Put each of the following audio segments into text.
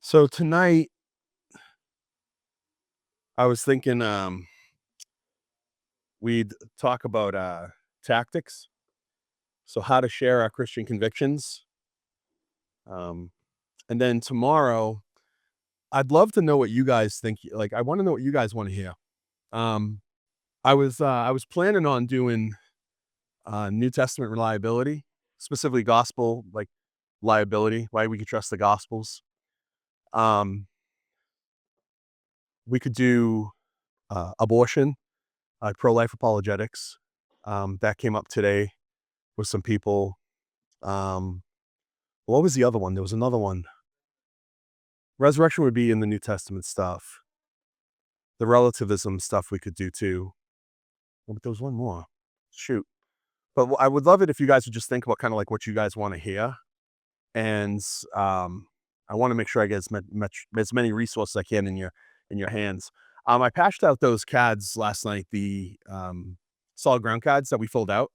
So tonight I was thinking we'd talk about tactics. So how to share our Christian convictions. Um and then tomorrow I'd love to know what you guys think. Like I want to know what you guys want to hear. Um I was planning on doing New Testament reliability, specifically gospel like liability, why we could trust the gospels. Um we could do abortion, pro-life apologetics. That came up today with some people. Um, what was the other one? There was another one. Resurrection would be in the New Testament stuff. The relativism stuff we could do too. Oh, but there was one more. Shoot. But I would love it if you guys would just think about kind of like what you guys want to hear. And I want to make sure I get as many resources as I can in your hands. I patched out those CADs last night, the solid ground CADs that we filled out.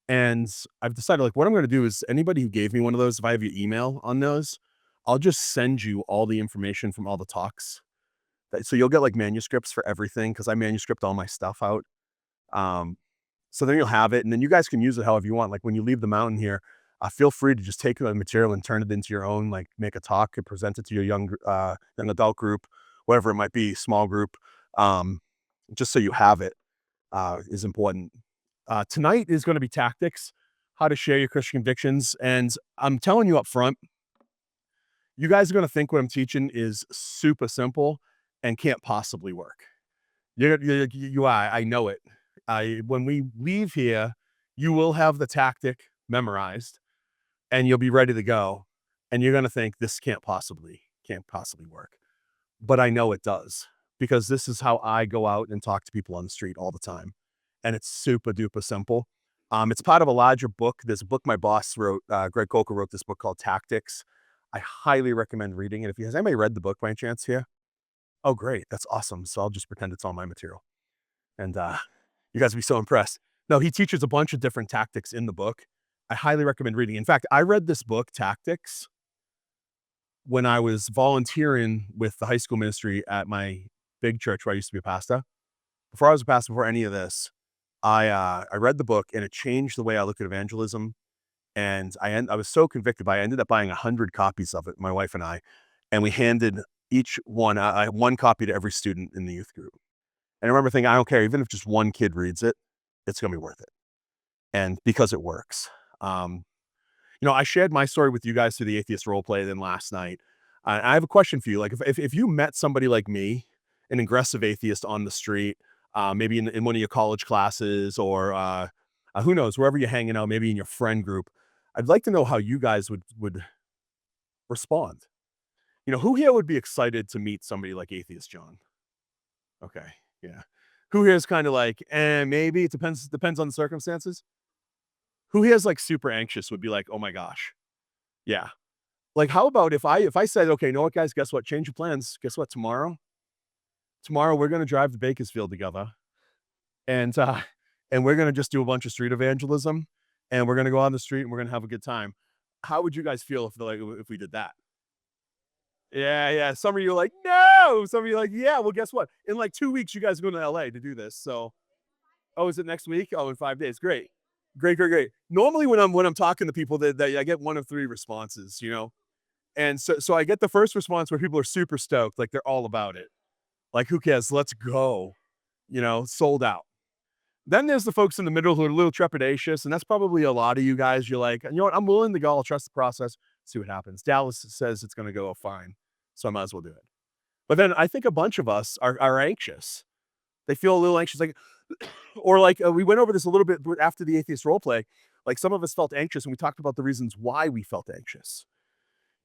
And I've decided, like, what I'm gonna do is anybody who gave me one of those, if I have your email on those, I'll just send you all the information from all the talks. So you'll get, like, manuscripts for everything because I manuscript all my stuff out. Um, so then you'll have it, and then you guys can use it however you want. Like, when you leave the mountain here, feel free to just take the material and turn it into your own, like, make a talk and present it to your young adult group, whatever it might be, small group, um, just so you have it is important. Tonight is going to be tactics, how to share your Christian convictions. And I'm telling you up front, you guys are going to think what I'm teaching is super simple and can't possibly work. I know it. When we leave here, you will have the tactic memorized and you'll be ready to go. And you're going to think this can't possibly work. But I know it does because this is how I go out and talk to people on the street all the time. And it's super duper simple. It's part of a larger book. There's a book my boss wrote. Greg Coker wrote this book called Tactics. I highly recommend reading it. If you has anybody read the book by any chance here? Oh, great. That's awesome. So I'll just pretend it's all my material. And you guys will be so impressed. No, he teaches a bunch of different tactics in the book. I highly recommend reading. In fact, I read this book, Tactics, when I was volunteering with the high school ministry at my big church where I used to be a pastor. Before I was a pastor, before any of this, I read the book and it changed the way I look at evangelism. And I was so convicted by it. I ended up buying 100 copies of it, my wife and we handed each one, one copy to every student in the youth group. And I remember thinking, I don't care, even if just one kid reads it, it's going to be worth it. And because it works. Um, I shared my story with you guys through the atheist role play then last night. I have a question for you. Like, if you met somebody like me, an aggressive atheist on the street, maybe in one of your college classes or who knows, wherever you're hanging out, maybe in your friend group, I'd like to know how you guys would respond. Who here would be excited to meet somebody like atheist John? Okay, yeah. Who here is kind of like, maybe it depends on the circumstances. Who here is like super anxious would be like, oh my gosh, yeah. Like, how about if I said, "Okay, you know what, guys? Guess what? Change your plans. Guess what? Tomorrow we're gonna drive to Bakersfield together, and, uh, and we're gonna just do a bunch of street evangelism, and we're gonna go on the street, and we're gonna have a good time." How would you guys feel if we did that? Yeah, yeah. Some of you are like, "No!" Some of you are like, "Yeah, well, guess what? In, like, 2 weeks, you guys are going to LA to do this, so." Oh, is it next week? Oh, in 5 days. Great. Great, great, great. Normally, when I'm talking to people, that I get 1 of 3 responses, you know? And so I get the first response where people are super stoked, like they're all about it. Like, who cares? Let's go. Sold out. Then there's the folks in the middle who are a little trepidatious, and that's probably a lot of you guys. You're like, you know what? I'm willing to go. I'll trust the process. See what happens. Dallas says it's going to go fine, so I might as well do it. But then I think a bunch of us are anxious. They feel a little anxious, like, or like we went over this a little bit after the atheist role play. Like some of us felt anxious, and we talked about the reasons why we felt anxious.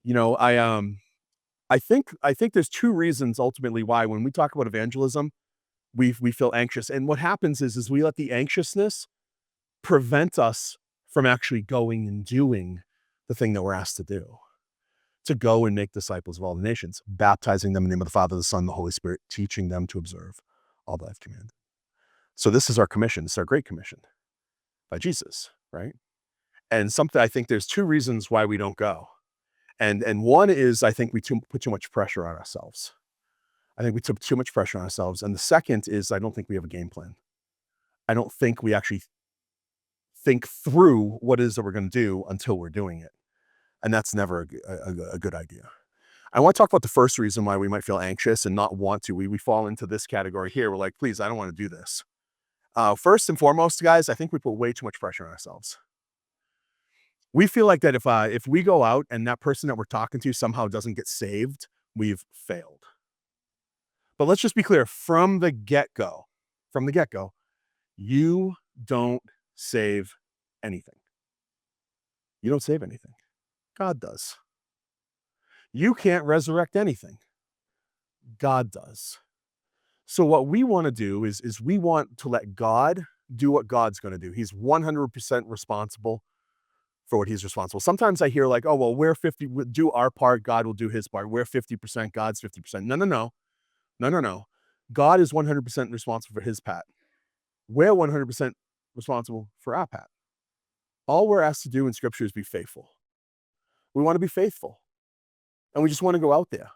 You know, I think there's two reasons ultimately why when we talk about evangelism, we feel anxious. And what happens is we let the anxiousness prevent us from actually going and doing the thing that we're asked to do. To go and make disciples of all the nations, baptizing them in the name of the Father, the Son, the Holy Spirit, teaching them to observe all that I've commanded. So this is our commission. It's our great commission by Jesus, right? And something I think there's two reasons why we don't go. And one is I think we put too much pressure on ourselves. I think we took too much pressure on ourselves. And the second is I don't think we have a game plan. I don't think we actually think through what it is that we're going to do until we're doing it. And that's never a good idea. I want to talk about the first reason why we might feel anxious and not want to. We fall into this category here. We're like, please, I don't want to do this. First and foremost, guys, I think we put way too much pressure on ourselves. We feel like that if we go out and that person that we're talking to somehow doesn't get saved, we've failed. But let's just be clear from the get go, you don't save anything. You don't save anything. God does. You can't resurrect anything. God does. So what we want to do is we want to let God do what God's going to do. He's 100% responsible for what he's responsible. Sometimes I hear like, oh, well, we're 50, we'll do our part, God will do his part. We're 50%, God's 50%. No, no, no. No, no, no. God is 100% responsible for his pat. We're 100% responsible for our pat. All we're asked to do in scripture is be faithful. We want to be faithful. And we just want to go out there.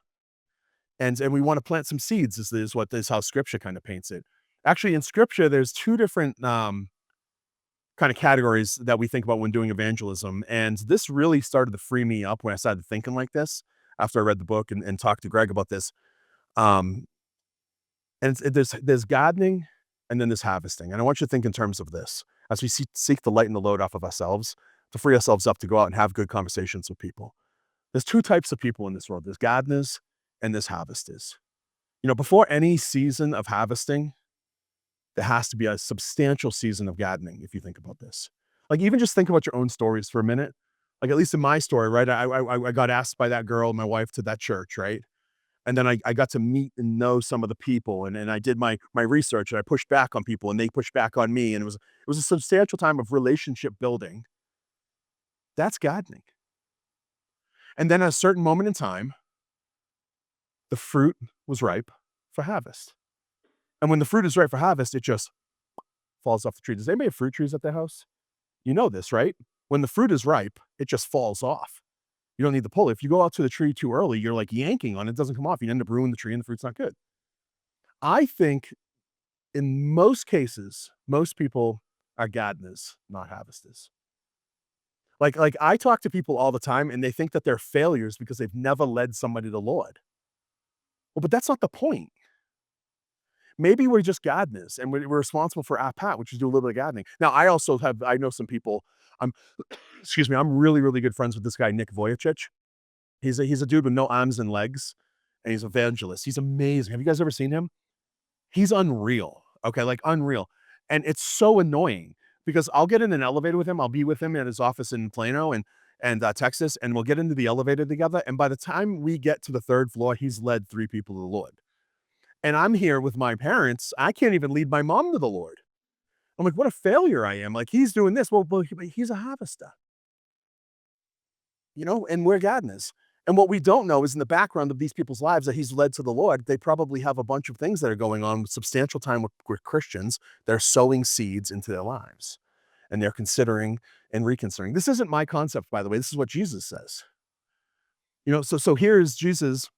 And we want to plant some seeds, is how scripture kind of paints it. Actually, in scripture, there's two different kind of categories that we think about when doing evangelism. And this really started to free me up when I started thinking like this after I read the book and talked to Greg about this. And there's gardening and then there's harvesting. And I want you to think in terms of this as we seek to lighten the load off of ourselves, to free ourselves up to go out and have good conversations with people. There's two types of people in this world. There's gardeners and there's harvesters. Before any season of harvesting, there has to be a substantial season of gardening, if you think about this. Like, even just think about your own stories for a minute. Like, at least in my story, right? I got asked by that girl, my wife, to that church, right? And then I got to meet and know some of the people, and I did my research, and I pushed back on people, and they pushed back on me, and it was a substantial time of relationship building. That's gardening. And then at a certain moment in time, the fruit was ripe for harvest. And when the fruit is ripe for harvest, it just falls off the tree. Does anybody have fruit trees at their house? You know this, right? When the fruit is ripe, it just falls off. You don't need to pull it. If you go out to the tree too early, you're like yanking on it, it doesn't come off. You end up ruining the tree and the fruit's not good. I think in most cases, most people are gardeners, not harvesters. Like I talk to people all the time and they think that they're failures because they've never led somebody to the Lord. Well, but that's not the point. Maybe we're just gardeners and we're responsible for our pat, which is do a little bit of gardening. Now, I know some people, I'm, excuse me, I'm really, really good friends with this guy, Nick Vujicic. He's a dude with no arms and legs, and he's an evangelist. He's amazing. Have you guys ever seen him? He's unreal. Okay, like unreal. And it's so annoying because I'll get in an elevator with him. I'll be with him at his office in Plano and Texas, and we'll get into the elevator together. And by the time we get to the third floor, he's led 3 people to the Lord. And I'm here with my parents. I can't even lead my mom to the Lord. I'm like, what a failure I am. Like, he's doing this. Well, he's a harvester, and we're gardeners. And what we don't know is in the background of these people's lives that he's led to the Lord, they probably have a bunch of things that are going on with substantial time with Christians. They're sowing seeds into their lives and they're considering and reconsidering. This isn't my concept, by the way. This is what Jesus says. So here is Jesus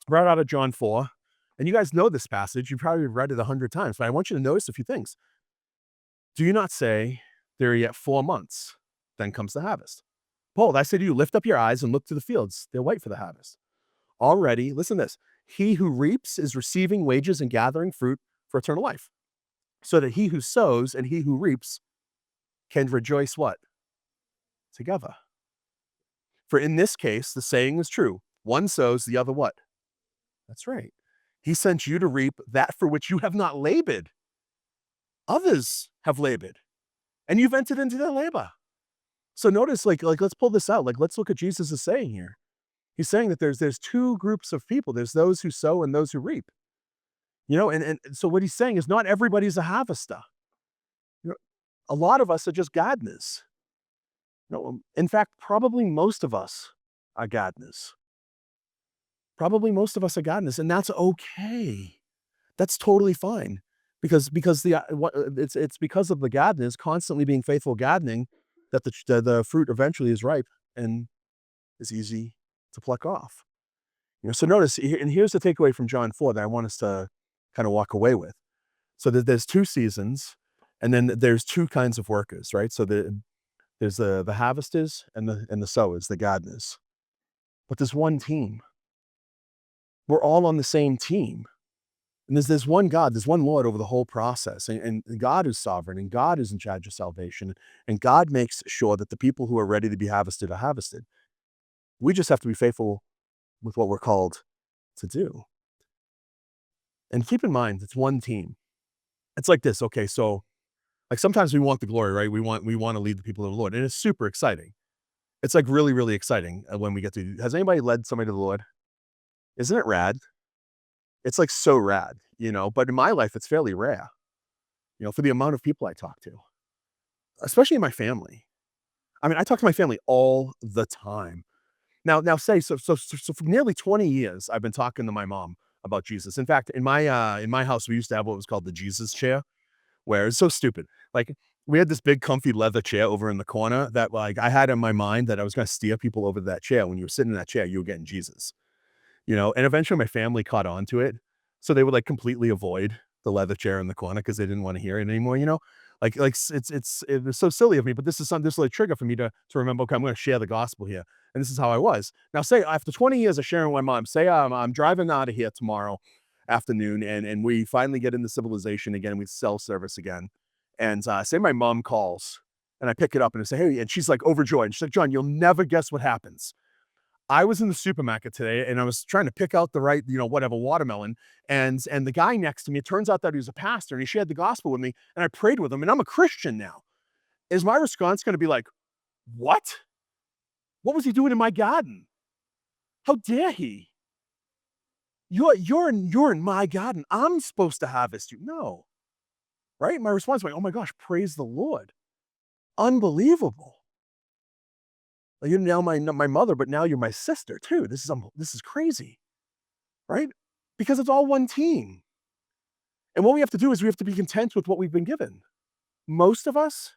right out of John 4. And you guys know this passage. You probably read it 100 times, but I want you to notice a few things. Do you not say there are yet 4 months? Then comes the harvest. Behold, I say to you, lift up your eyes and look to the fields. They're white for the harvest. Already, listen to this. He who reaps is receiving wages and gathering fruit for eternal life, so that he who sows and he who reaps can rejoice what? Together. For in this case, the saying is true. One sows, the other what? That's right. He sent you to reap that for which you have not labored. Others have labored, and you've entered into their labor. So notice, like let's pull this out. Like, let's look at Jesus is saying here. He's saying that there's 2 groups of people. There's those who sow and those who reap. And so what he's saying is not everybody's a harvester. A lot of us are just gardeners. In fact, probably most of us are gardeners. Probably most of us are gardeners, and that's okay. That's totally fine, because it's because of the gardeners constantly being faithful gardening that the fruit eventually is ripe and is easy to pluck off. So notice, and here's the takeaway from John 4 that I want us to kind of walk away with. So there's two seasons, and then there's two kinds of workers, right? So there's the harvesters and the sowers, the gardeners. But there's one team. We're all on the same team. And there's one God, there's one Lord over the whole process. And God is sovereign, and God is in charge of salvation. And God makes sure that the people who are ready to be harvested are harvested. We just have to be faithful with what we're called to do. And keep in mind, it's one team. It's like this. Okay, so like sometimes we want the glory, right? We want to lead the people to the Lord, and it's super exciting. It's like really, really exciting when we get to. Has anybody led somebody to the Lord? Isn't it rad? It's like so rad. But in my life, it's fairly rare. For the amount of people I talk to, especially in my family. I mean, I talk to my family all the time. Now, say so for nearly 20 years, I've been talking to my mom about Jesus. In fact, in my house, we used to have what was called the Jesus chair, where it's so stupid. Like, we had this big comfy leather chair over in the corner that, like, I had in my mind that I was gonna steer people over to that chair. When you were sitting in that chair, you were getting Jesus. And eventually my family caught on to it. So they would, like, completely avoid the leather chair in the corner because they didn't wanna hear it anymore. Like, it was so silly of me, but this is a trigger for me to remember, "Okay, I'm gonna share the gospel here," and this is how I was. Now say after 20 years of sharing with my mom, say I'm driving out of here tomorrow afternoon, and we finally get into civilization again, we cell service again, and, say my mom calls, and I pick it up and I say, "Hey," and she's, like, overjoyed, and she's like, "John, you'll never guess what happens. I was in the supermarket today and I was trying to pick out the right, whatever watermelon. And the guy next to me, it turns out that he was a pastor and he shared the gospel with me and I prayed with him and I'm a Christian now." Is my response going to be like, "What? What was he doing in my garden? How dare he? You're in my garden. I'm supposed to harvest you." No, right? My response is like, "Oh my gosh, praise the Lord. Unbelievable. Like, you're now my mother, but now you're my sister too. This is crazy." Right? Because it's all one team. And what we have to do is we have to be content with what we've been given. Most of us,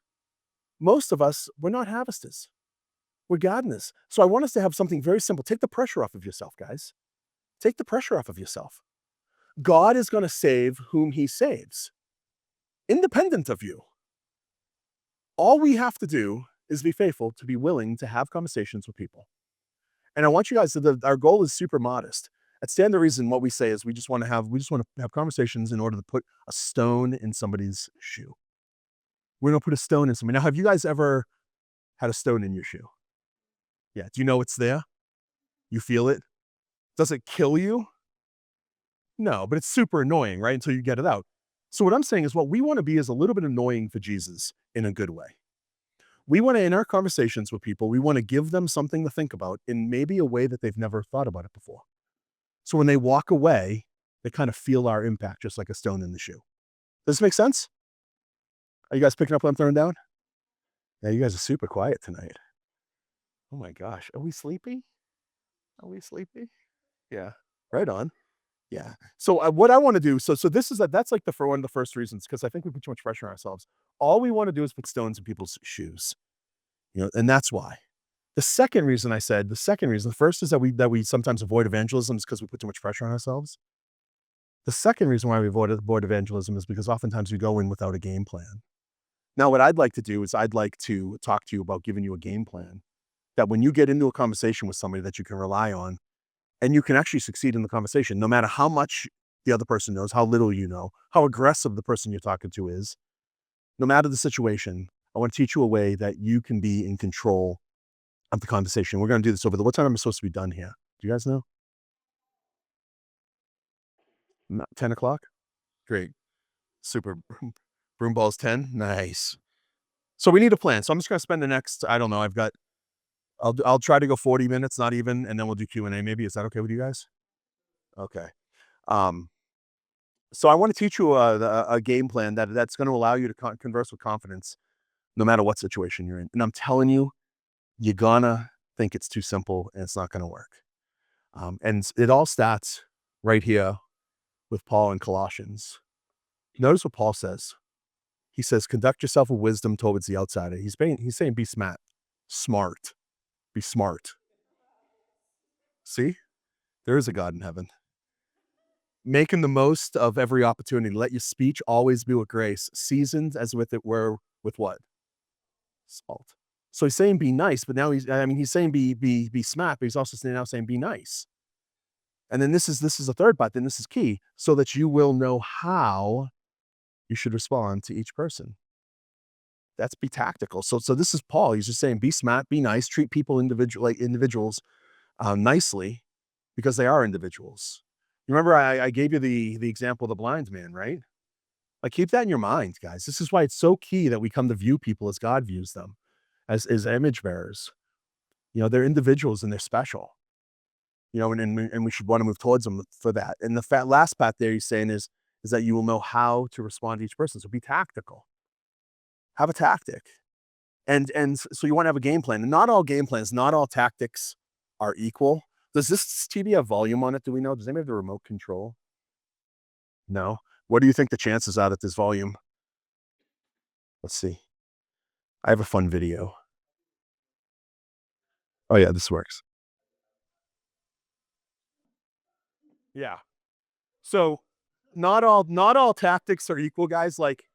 we're not harvesters. We're gardeners. So I want us to have something very simple. Take the pressure off of yourself, guys. Take the pressure off of yourself. God is going to save whom he saves, independent of you. All we have to do is be faithful to be willing to have conversations with people. And I want you guys our goal is super modest. At Stand the Reason, what we say is we just want to have conversations in order to put a stone in somebody's shoe. We're gonna put a stone in somebody. Now, have you guys ever had a stone in your shoe? Yeah. Do you know it's there? You feel it? Does it kill you? No, but it's super annoying, right? Until you get it out. So what I'm saying is what we want to be is a little bit annoying for Jesus in a good way. We want to, in our conversations with people, we want to give them something to think about in maybe a way that they've never thought about it before. So when they walk away, they kind of feel our impact just like a stone in the shoe. Does this make sense? Are you guys picking up what I'm throwing down? Yeah, you guys are super quiet tonight. Oh my gosh. Are we sleepy? Are we sleepy? Yeah. Right on. Yeah. So what I want to do, so this is that's like the for one of the first reasons, because I think we put too much pressure on ourselves. All we want to do is put stones in people's shoes. And that's why. The first is that we sometimes avoid evangelism is because we put too much pressure on ourselves. The second reason why we avoid evangelism is because oftentimes we go in without a game plan. Now, what I'd like to do is I'd like to talk to you about giving you a game plan that when you get into a conversation with somebody that you can rely on and you can actually succeed in the conversation, no matter how much the other person knows, how little you know, how aggressive the person you're talking to is, no matter the situation, I want to teach you a way that you can be in control of the conversation. We're going to do this what time am I supposed to be done here? Do you guys know? 10 o'clock? Great. Super. Broom ball's 10? Nice. So we need a plan. So I'm just gonna spend the next, I don't know, I'll try to go 40 minutes, not even, and then we'll do Q&A maybe. Is that okay with you guys? Okay. Um, so I want to teach you a game plan that's going to allow you to converse with confidence no matter what situation you're in. And I'm telling you, you're gonna think it's too simple and it's not gonna work. And it all starts right here with Paul in Colossians. Notice what Paul says. He says, "Conduct yourself with wisdom towards the outsider." He's saying, be smart. Be smart. See, there is a God in heaven. Making the most of every opportunity. Let your speech always be with grace, seasoned as with it were with what? Salt. So he's saying be nice, but now he's saying be smart, but he's also now saying be nice. And then this is a third part, then this is key, so that you will know how you should respond to each person. That's be tactical. So this is Paul. He's just saying be smart, be nice, treat people like individuals nicely because they are individuals. You remember I gave you the example of the blind man, right? Like keep that in your mind, guys. This is why it's so key that we come to view people as God views them, as image bearers. They're individuals and they're special. And we should want to move towards them for that. And the last part there he's saying is that you will know how to respond to each person. So be tactical. Have a tactic. So you want to have a game plan. And not all game plans, not all tactics are equal. Does this TV have volume on it? Do we know? Does anybody have the remote control? No. What do you think the chances are that there's volume? Let's see. I have a fun video. Oh yeah, this works. Yeah. So not all tactics are equal, guys. Like,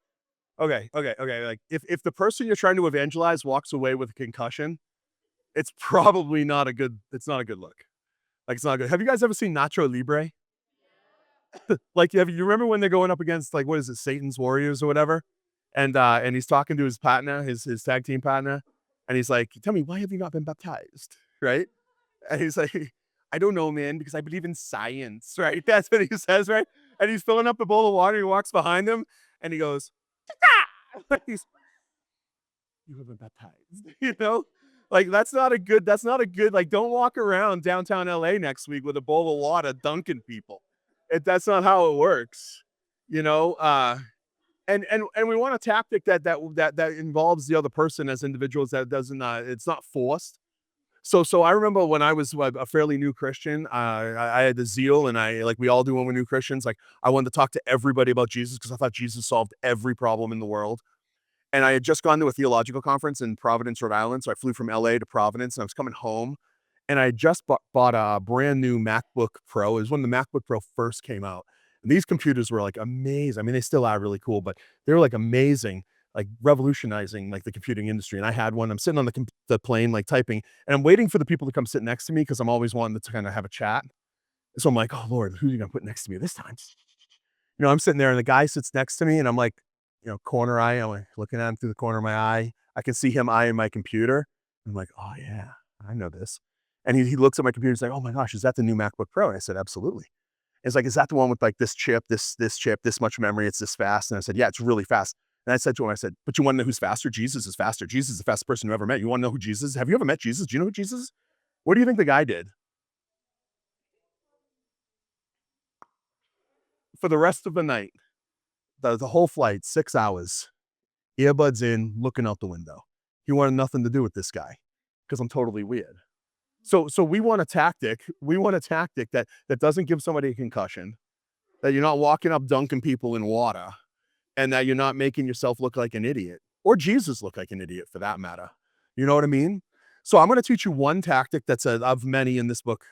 okay. Like if the person you're trying to evangelize walks away with a concussion, it's not a good look. Like it's not good. Have you guys ever seen Nacho Libre? Like, you remember when they're going up against like what is it, Satan's Warriors or whatever? And he's talking to his partner, his tag team partner, and he's like, "Tell me, why have you not been baptized?" Right? And he's like, "I don't know, man, because I believe in science." Right? That's what he says, right? And he's filling up the bowl of water. He walks behind him, and he goes, "Ah!" He's, "You have been baptized." Like that's not a good, like, don't walk around downtown LA next week with a bowl of water dunking people. That's not how it works. You know, and we want a tactic that involves the other person as individuals, that doesn't it's not forced. So I remember when I was a fairly new Christian, I had the zeal, and I, like we all do when we're new Christians, like I wanted to talk to everybody about Jesus because I thought Jesus solved every problem in the world. And I had just gone to a theological conference in Providence, Rhode Island. So I flew from LA to Providence, and I was coming home, and I had just bought a brand new MacBook Pro. It was when the MacBook Pro first came out. And these computers were like amazing. I mean, they still are really cool, but they were like amazing, like revolutionizing like the computing industry. And I had one. I'm sitting on the plane, like typing, and I'm waiting for the people to come sit next to me because I'm always wanting to kind of have a chat. So I'm like, oh Lord, who are you gonna put next to me this time? I'm sitting there and the guy sits next to me and I'm like, corner eye, I'm like looking at him through the corner of my eye. I can see him eyeing my computer. I'm like, oh yeah, I know this. And he looks at my computer. He's like, oh my gosh, is that the new MacBook Pro? And I said, absolutely. It's like, is that the one with like this chip, this chip, this much memory? It's this fast. And I said, yeah, it's really fast. And I said to him, I said, but you want to know who's faster? Jesus is faster. Jesus is the fastest person you ever met. You want to know who Jesus is? Have you ever met Jesus? Do you know who Jesus is? What do you think the guy did for the rest of the night? The whole flight, 6 hours, earbuds in, looking out the window. He wanted nothing to do with this guy because I'm totally weird. So we want a tactic. We want a tactic that doesn't give somebody a concussion, that you're not walking up dunking people in water, and that you're not making yourself look like an idiot or Jesus look like an idiot for that matter. You know what I mean? So I'm going to teach you one tactic that's of many in this book,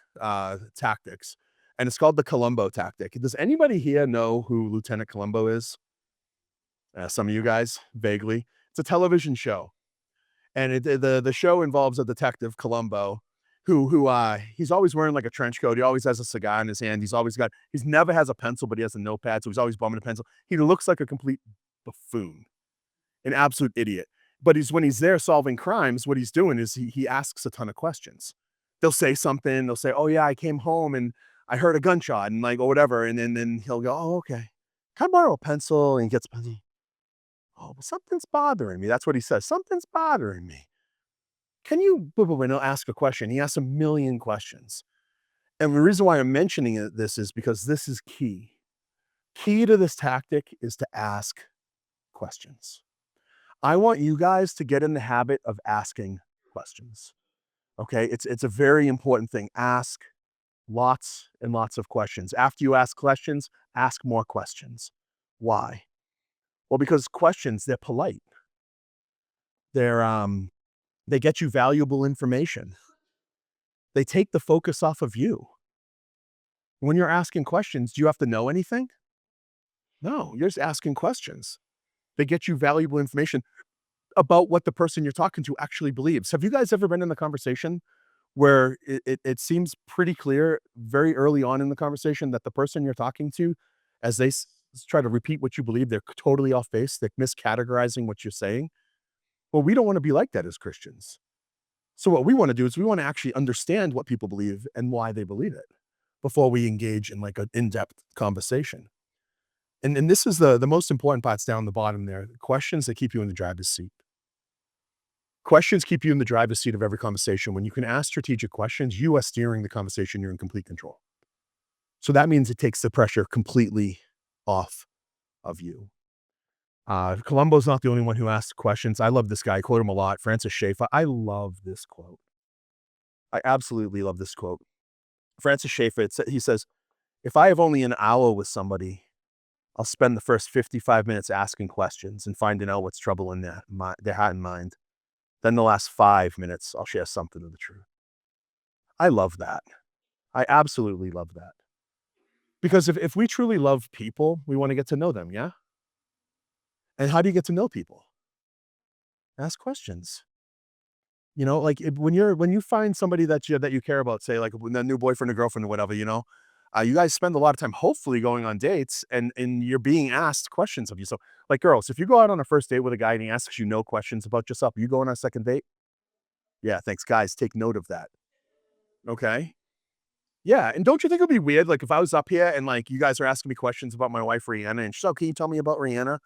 tactics, and it's called the Columbo tactic. Does anybody here know who Lieutenant Columbo is? Some of you guys, vaguely. It's a television show, and the show involves a detective, Columbo, who he's always wearing like a trench coat. He always has a cigar in his hand. He's never has a pencil, but he has a notepad, so he's always bumming a pencil. He looks like a complete buffoon, an absolute idiot. But when he's there solving crimes, what he's doing is he asks a ton of questions. They'll say something. They'll say, "Oh yeah, I came home and I heard a gunshot," and like or whatever, and then he'll go, "Oh okay, can I borrow a pencil?" And he gets a pencil. Oh, well, something's bothering me. That's what he says. Something's bothering me. Can you, and he'll ask a question. He asks a million questions. And the reason why I'm mentioning this is because this is key. Key to this tactic is to ask questions. I want you guys to get in the habit of asking questions. Okay. It's a very important thing. Ask lots and lots of questions. After you ask questions, ask more questions. Why? Well, because questions, they're polite. They get you valuable information. They take the focus off of you. When you're asking questions, do you have to know anything? No, you're just asking questions. They get you valuable information about what the person you're talking to actually believes. Have you guys ever been in a conversation where it seems pretty clear very early on in the conversation that the person you're talking to, as they try to repeat what you believe, they're totally off base, they're miscategorizing what you're saying? Well, we don't want to be like that as Christians. So what we want to do is we want to actually understand what people believe and why they believe it before we engage in like an in-depth conversation. And this is the most important parts down the bottom there. Questions that keep you in the driver's seat. Questions keep you in the driver's seat of every conversation. When you can ask strategic questions, you are steering the conversation, you're in complete control. So that means it takes the pressure completely off of you. Columbo's not the only one who asks questions. I love this guy. I quote him a lot. Francis Schaeffer. I love this quote. I absolutely love this quote. Francis Schaeffer, he says, if I have only an hour with somebody, I'll spend the first 55 minutes asking questions and finding out what's troubling their heart and mind. Then the last 5 minutes, I'll share something of the truth. I love that. I absolutely love that. Because if we truly love people, we want to get to know them, yeah? And how do you get to know people? Ask questions. You know, like when you find somebody that you care about, say like a new boyfriend or girlfriend or whatever, you guys spend a lot of time hopefully going on dates and you're being asked questions of you. So like girls, if you go out on a first date with a guy and he asks you no questions about yourself, you go on a second date? Yeah, thanks. Guys, take note of that. Okay. Yeah. And don't you think it'd be weird? Like if I was up here and like you guys are asking me questions about my wife Rihanna and she's, oh, can you tell me about Rihanna?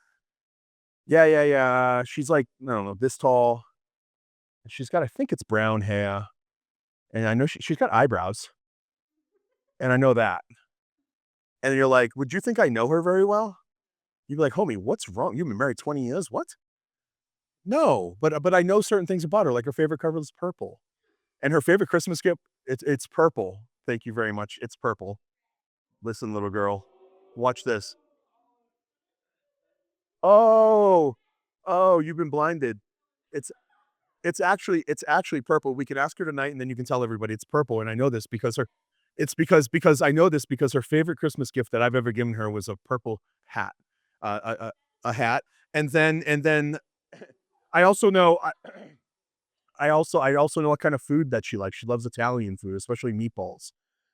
Yeah, yeah, yeah. She's like, I don't know, this tall. She's got, I think it's brown hair. And I know she's got eyebrows. And I know that. And you're like, would you think I know her very well? You'd be like, homie, what's wrong? You've been married 20 years. What? No, but I know certain things about her. Like her favorite color is purple. And her favorite Christmas gift, it's purple. Thank you very much. It's purple. Listen, little girl. Watch this. Oh, oh, you've been blinded. It's it's actually purple. We can ask her tonight, and then you can tell everybody it's purple. And I know this because her it's because I know this because her favorite Christmas gift that I've ever given her was a purple hat, a hat. And then I also know I also know what kind of food that she likes. She loves Italian food, especially meatballs.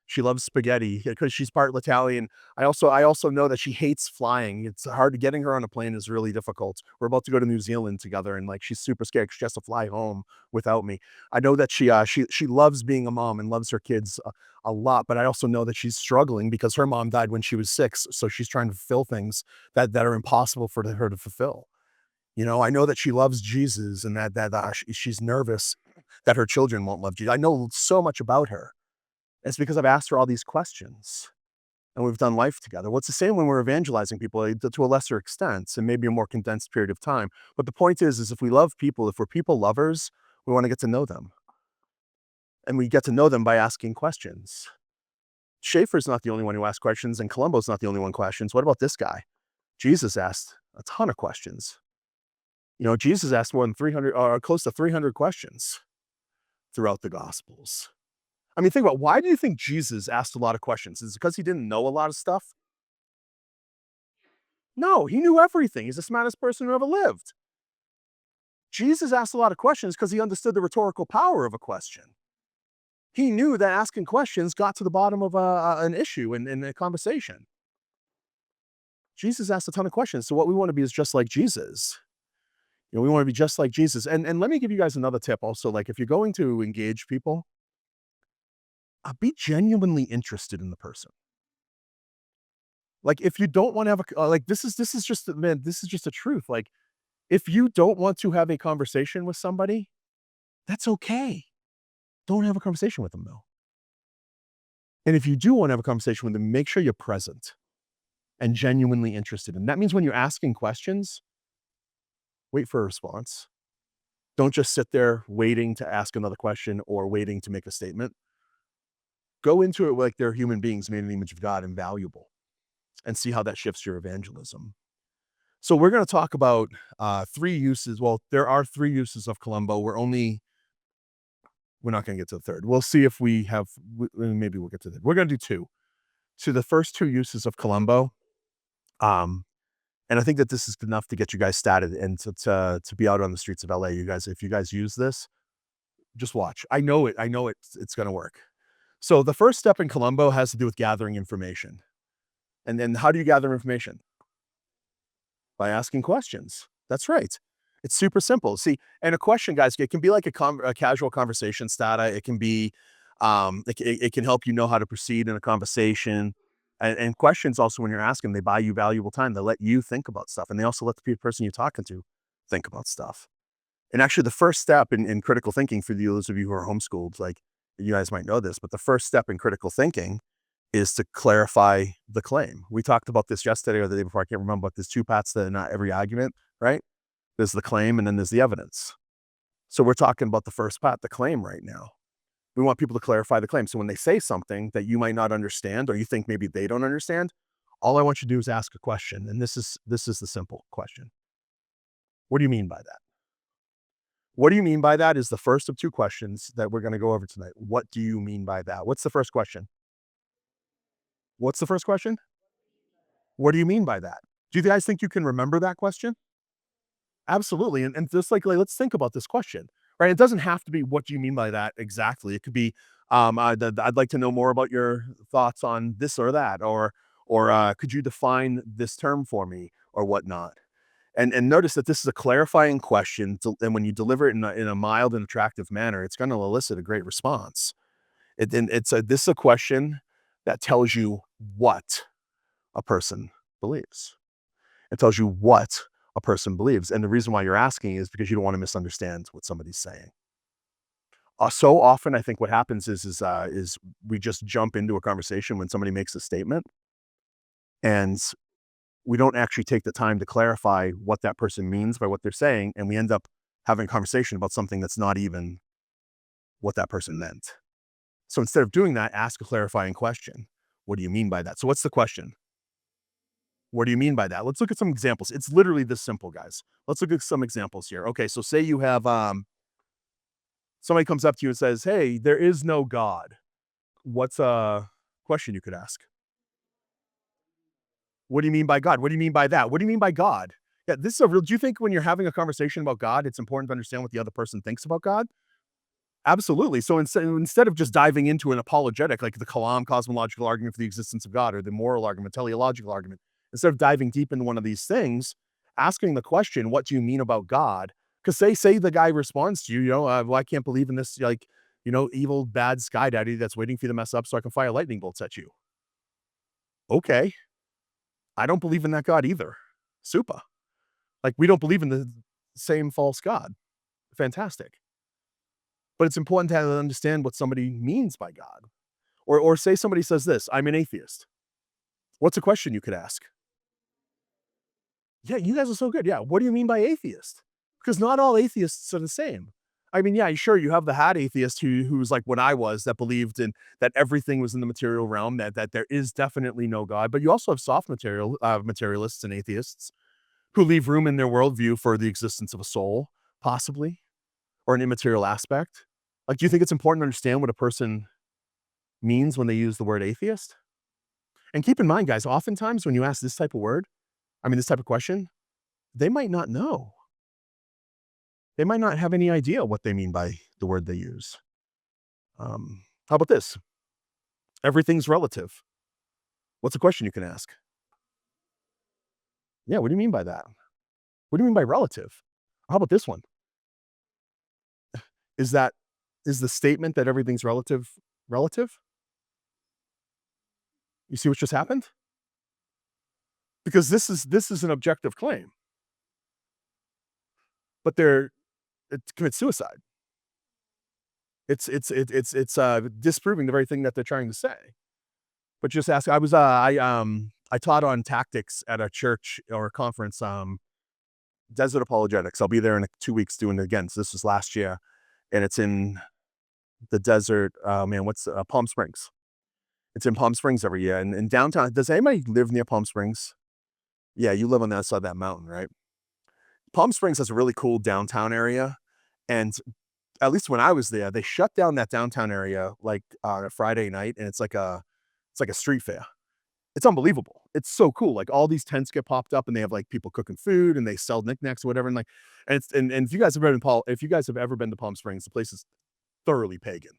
She loves spaghetti because she's part Italian. I also know that she hates flying. It's hard getting her on a plane is really difficult. We're about to go to New Zealand together, and like she's super scared 'cause she has to fly home without me. I know that she loves being a mom and loves her kids a lot, but I also know that she's struggling because her mom died when she was 6, so she's trying to fulfill things that are impossible for her to fulfill. I know that she loves Jesus and she's nervous that her children won't love Jesus. I know so much about her. It's because I've asked her all these questions and we've done life together. Well, it's the same when we're evangelizing people to a lesser extent and maybe a more condensed period of time. But the point is if we love people, if we're people lovers, we want to get to know them. And we get to know them by asking questions. Schaefer's not the only one who asks questions, and Columbo's not the only one who questions. What about this guy? Jesus asked a ton of questions. Jesus asked more than 300 or close to 300 questions throughout the Gospels. I mean, think about why do you think Jesus asked a lot of questions? Is it because he didn't know a lot of stuff? No, he knew everything. He's the smartest person who ever lived. Jesus asked a lot of questions because he understood the rhetorical power of a question. He knew that asking questions got to the bottom of an issue in a conversation. Jesus asked a ton of questions. So what we want to be is just like Jesus. We want to be just like Jesus. And let me give you guys another tip also. Like if you're going to engage people, be genuinely interested in the person. Like if you don't want to have like this is just man, this is just a truth. Like if you don't want to have a conversation with somebody, that's okay. Don't have a conversation with them though. And if you do want to have a conversation with them, make sure you're present and genuinely interested. And that means when you're asking questions, wait for a response. Don't just sit there waiting to ask another question or waiting to make a statement. Go into it like they're human beings made in the image of God and valuable, and see how that shifts your evangelism. So we're going to talk about 3 uses. Well, there are 3 uses of Columbo. We're We're not going to get to the third. We'll see if we have, maybe we'll get to the, we're going to do two. To the first two uses of Columbo. Um, and I think that this is enough to get you guys started and to be out on the streets of LA. You guys, if you guys use this, just watch. I know it. I know it's going to work. So the first step in Columbo has to do with gathering information. And then how do you gather information? By asking questions. That's right. It's super simple. See, and a question, guys, it can be like a casual conversation starter. It can be, it can help you know how to proceed in a conversation. And questions also, when you're asking, they buy you valuable time. They let you think about stuff, and they also let the person you're talking to think about stuff. And actually, the first step in critical thinking for those of you who are homeschooled, like you guys might know this, but the first step in critical thinking is to clarify the claim. We talked about this yesterday or the day before. I can't remember, but there's two parts to not every argument, right? There's the claim and then there's the evidence. So we're talking about the first part, the claim right now. We want people to clarify the claim. So when they say something that you might not understand or you think maybe they don't understand, all I want you to do is ask a question. And this is the simple question. What do you mean by that? What do you mean by that is the first of two questions that we're going to go over tonight. What do you mean by that? What's the first question? What's the first question? What do you mean by that? Do you guys think you can remember that question? Absolutely. And just like, let's think about this question, right? It doesn't have to be what do you mean by that exactly. It could be, I'd like to know more about your thoughts on this or that, or could you define this term for me or whatnot? And notice that this is a clarifying question, and when you deliver it in a mild and attractive manner, it's going to elicit a great response. This is a question that tells you what a person believes. It tells you what a person believes. And the reason why you're asking is because you don't want to misunderstand what somebody's saying. So often, I think what happens is we just jump into a conversation when somebody makes a statement, and we don't actually take the time to clarify what that person means by what they're saying, and we end up having a conversation about something that's not even what that person meant. So instead of doing that, ask a clarifying question. What do you mean by that? So what's the question? What do you mean by that? Let's look at some examples. It's literally this simple, guys. Let's look at some examples here. Okay, so say you have somebody comes up to you and says, "Hey, there is no God." What's a question you could ask? What do you mean by God? What do you mean by that? What do you mean by God? Yeah, this is a real. Do you think when you're having a conversation about God, it's important to understand what the other person thinks about God? Absolutely. So instead of just diving into an apologetic, like the Kalam cosmological argument for the existence of God or the moral argument, teleological argument, instead of diving deep into one of these things, asking the question, what do you mean about God? Because say the guy responds to you, well, I can't believe in this, like, evil, bad sky daddy that's waiting for you to mess up so I can fire lightning bolts at you. Okay. I don't believe in that God either. Super. Like, we don't believe in the same false God. Fantastic. But it's important to understand what somebody means by God. Or say somebody says this, I'm an atheist. What's a question you could ask? Yeah, you guys are so good. Yeah, what do you mean by atheist? Because not all atheists are the same. I mean, yeah, sure, you have the hard atheist who's like what I was, that believed in that everything was in the material realm, that there is definitely no God. But you also have soft materialists and atheists who leave room in their worldview for the existence of a soul, possibly, or an immaterial aspect. Like, do you think it's important to understand what a person means when they use the word atheist? And keep in mind, guys, oftentimes when you ask this type of word, this type of question, they might not know. They might not have any idea what they mean by the word they use. How about this? Everything's relative. What's a question you can ask? Yeah, what do you mean by that? What do you mean by relative? How about this one? Is the statement that everything's relative relative? You see what just happened? Because this is an objective claim, but it commits suicide. It's disproving the very thing that they're trying to say. But just ask. I taught on tactics at a church or a conference, Desert Apologetics. I'll be there in 2 weeks doing it again. So this was last year, and it's in the desert. What's Palm Springs? It's in Palm Springs every year. And in downtown, does anybody live near Palm Springs? Yeah, you live on the other side of that mountain, right? Palm Springs has a really cool downtown area, and at least when I was there, they shut down that downtown area like on a Friday night, and it's like a street fair. It's unbelievable. It's so cool. Like all these tents get popped up, and they have like people cooking food, and they sell knickknacks or whatever. And like, and if you guys have been in if you guys have ever been to Palm Springs, the place is thoroughly pagan.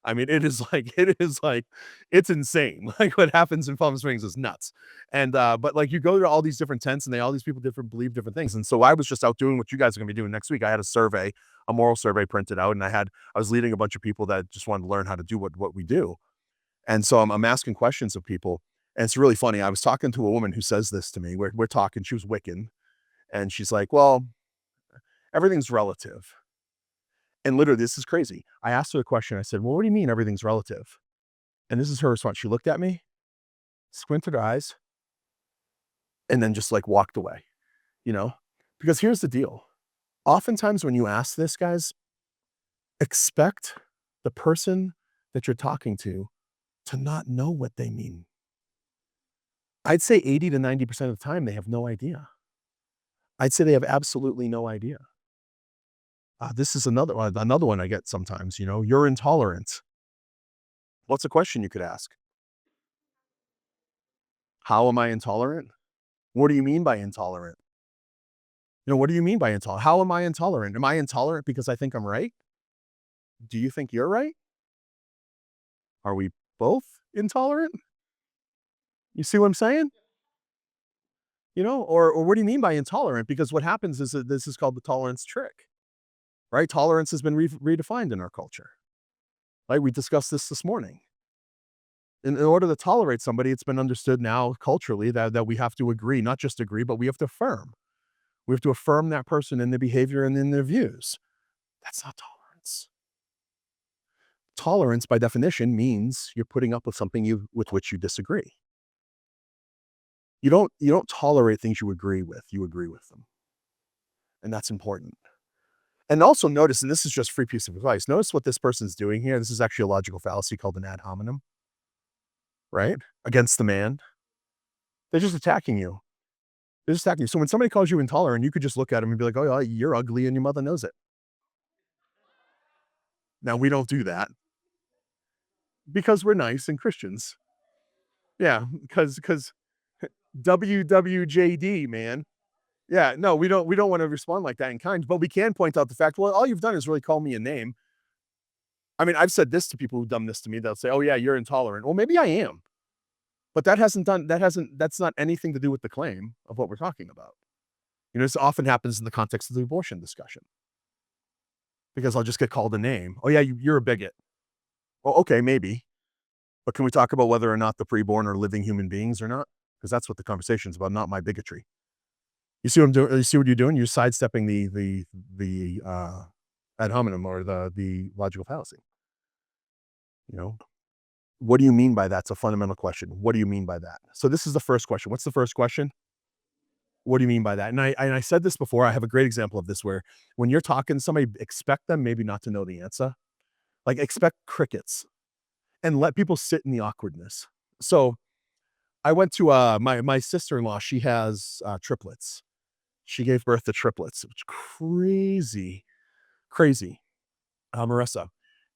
I mean, it's insane. Like what happens in Palm Springs is nuts. And but like you go to all these different tents and all these people different believe different things. And so I was just out doing what you guys are gonna be doing next week. I had a survey, a moral survey printed out, and I was leading a bunch of people that just wanted to learn how to do what we do. And so I'm asking questions of people. And it's really funny. I was talking to a woman who says this to me. We're talking, she was Wiccan, and she's like, well, everything's relative. And literally, this is crazy. I asked her a question. I said, well, what do you mean everything's relative? And this is her response. She looked at me, squinted her eyes, and then just like walked away, you know? Because here's the deal. Oftentimes when you ask this, guys, expect the person that you're talking to not know what they mean. I'd say 80 to 90% of the time, they have no idea. I'd say they have absolutely no idea. This is another one I get sometimes, you're intolerant. What's a question you could ask? How am I intolerant? What do you mean by intolerant? What do you mean by intolerant? How am I intolerant? Am I intolerant because I think I'm right? Do you think you're right? Are we both intolerant? You see what I'm saying? Or what do you mean by intolerant? Because what happens is that this is called the tolerance trick, right? Tolerance has been redefined in our culture. Right? We discussed this morning. In order to tolerate somebody, it's been understood now culturally that we have to agree, not just agree, but we have to affirm. We have to affirm that person in their behavior and in their views. That's not tolerance. Tolerance, by definition, means you're putting up with something with which you disagree. You don't tolerate things you agree with. You agree with them, and that's important. And also notice, and this is just a free piece of advice. Notice what this person's doing here. This is actually a logical fallacy called an ad hominem, right? Against the man. They're just attacking you. They're just attacking you. So when somebody calls you intolerant, you could just look at them and be like, "Oh, yeah, you're ugly, and your mother knows it." Now we don't do that because we're nice and Christians. Yeah, because WWJD, man. Yeah, no, we don't want to respond like that in kind, but we can point out the fact, well, all you've done is really call me a name. I mean, I've said this to people who've done this to me. They'll say, "Oh yeah, you're intolerant." Well, maybe I am, but that's not anything to do with the claim of what we're talking about. This often happens in the context of the abortion discussion because I'll just get called a name. "Oh yeah, you're a bigot." Well, okay, maybe, but can we talk about whether or not the preborn are living human beings or not? Because that's what the conversation's about, not my bigotry. You see what I'm doing? You see what you're doing? You're sidestepping the ad hominem or the logical fallacy. You know, what do you mean by that's a fundamental question. What do you mean by that? So this is the first question. What's the first question? What do you mean by that? And I said this before. I have a great example of this where when you're talking to somebody, expect them maybe not to know the answer. Like expect crickets and let people sit in the awkwardness. So I went to my sister-in-law. She has triplets. She gave birth to triplets. It's crazy, crazy. Marissa.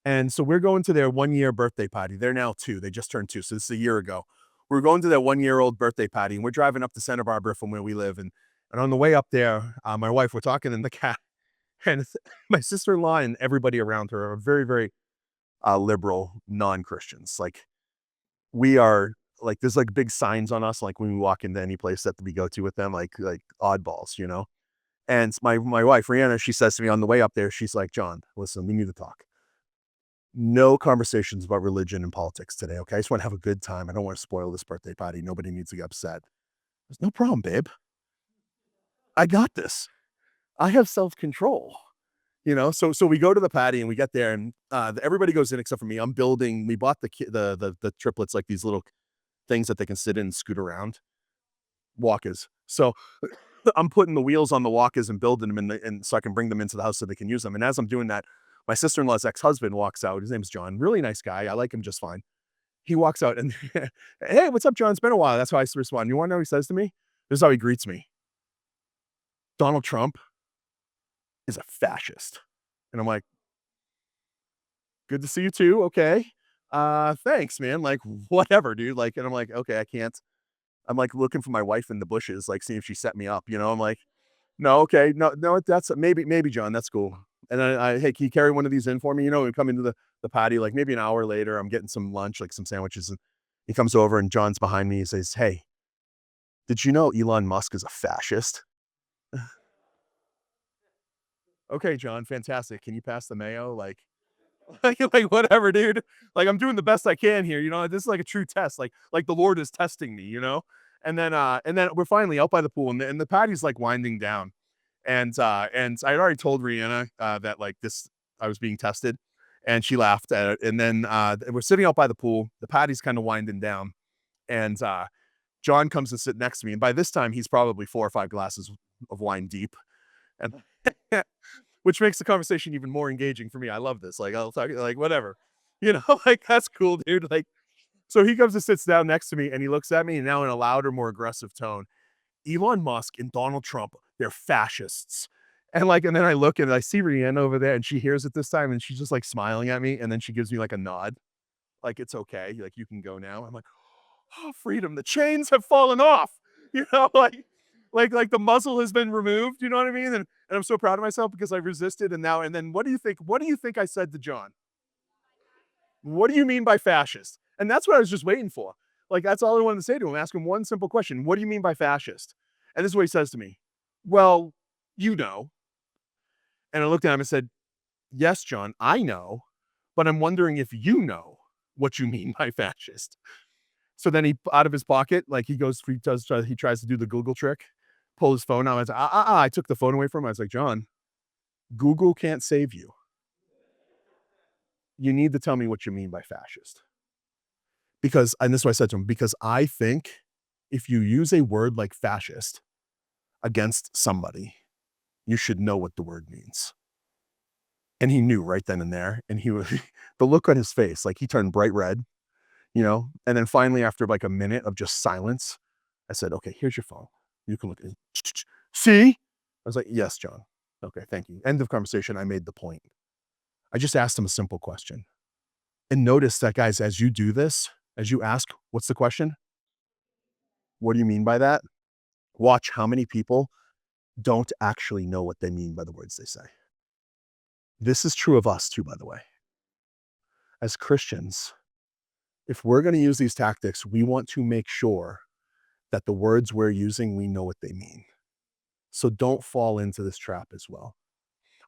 And so we're going to their 1-year birthday party. They're now 2. They just turned 2. So this is a year ago. We're going to their 1-year-old birthday party, and we're driving up to Santa Barbara from where we live. And on the way up there, my wife, we're talking in the car, and my sister-in-law and everybody around her are very, very liberal non-Christians. Like we are like there's like big signs on us, like when we walk into any place that we go to with them, like oddballs. And my wife, Rihanna, she says to me on the way up there, she's like, "John, listen, we need to talk. No conversations about religion and politics today, okay? I just want to have a good time. I don't want to spoil this birthday party. Nobody needs to get upset." There's no problem, babe. I got this. I have self-control. So we go to the patty and we get there and everybody goes in except for me. We bought the triplets like these little things that they can sit in and scoot around, walkers. So I'm putting the wheels on the walkers and building them and so I can bring them into the house so they can use them. And as I'm doing that, my sister-in-law's ex-husband walks out. His name's John. Really nice guy. I like him just fine. He walks out and, "Hey, what's up, John? It's been a while." That's how I respond. You want to know what he says to me? This is how he greets me. "Donald Trump is a fascist." And I'm like, good to see you too. Okay. Thanks, man. Like, whatever, dude. Like, and I'm like, okay, I can't. I'm like looking for my wife in the bushes, like seeing if she set me up. I'm like, no, okay, no, that's maybe John, that's cool. And hey, can you carry one of these in for me? And come into the patio, like maybe an hour later, I'm getting some lunch, like some sandwiches, and he comes over and John's behind me. He says, "Hey, did you know Elon Musk is a fascist?" Okay, John, fantastic. Can you pass the mayo? Like whatever, dude. Like I'm doing the best I can here. This is like a true test. Like the Lord is testing me. And then we're finally out by the pool, and the patio's like winding down. And I had already told Rihanna that like this I was being tested, and she laughed at it. And then we're sitting out by the pool. The patio's kind of winding down, and John comes and sit next to me. And by this time, he's probably 4 or 5 glasses of wine deep, and which makes the conversation even more engaging for me. I love this. Like I'll talk like whatever, like that's cool, dude. Like so he comes and sits down next to me, and he looks at me, and now in a louder, more aggressive tone. Elon Musk and Donald Trump, they're fascists. And then I look and I see Rihanna over there and she hears it this time and she's just like smiling at me. And then she gives me like a nod, like, it's okay. Like, you can go now. I'm like, oh, freedom. The chains have fallen off, like the muzzle has been removed. You know what I mean? And I'm so proud of myself because I resisted. And then what do you think I said to John? What do you mean by fascist? And that's what I was just waiting for. Like, that's all I wanted to say to him. Ask him one simple question. What do you mean by fascist? And this is what he says to me. Well, you know. And I looked at him and said, yes, John, I know, but I'm wondering if you know what you mean by fascist. So then he, out of his pocket, like he tries to do the Google trick, pull his phone out. I was like, I took the phone away from him. I was like, John, Google can't save you. You need to tell me what you mean by fascist. And this is what I said to him, because I think if you use a word like fascist against somebody, you should know what the word means. And he knew right then and there. And he was, the look on his face, like he turned bright red. And then finally, after like a minute of just silence, I said, okay, here's your phone. You can look at it. See? I was like, yes, John. Okay, thank you. End of conversation. I made the point. I just asked him a simple question. And notice that, guys, as you do this, as you ask, what's the question? What do you mean by that? Watch how many people don't actually know what they mean by the words they say. This is true of us too, by the way. As Christians, if we're going to use these tactics, we want to make sure that the words we're using, we know what they mean. So don't fall into this trap as well.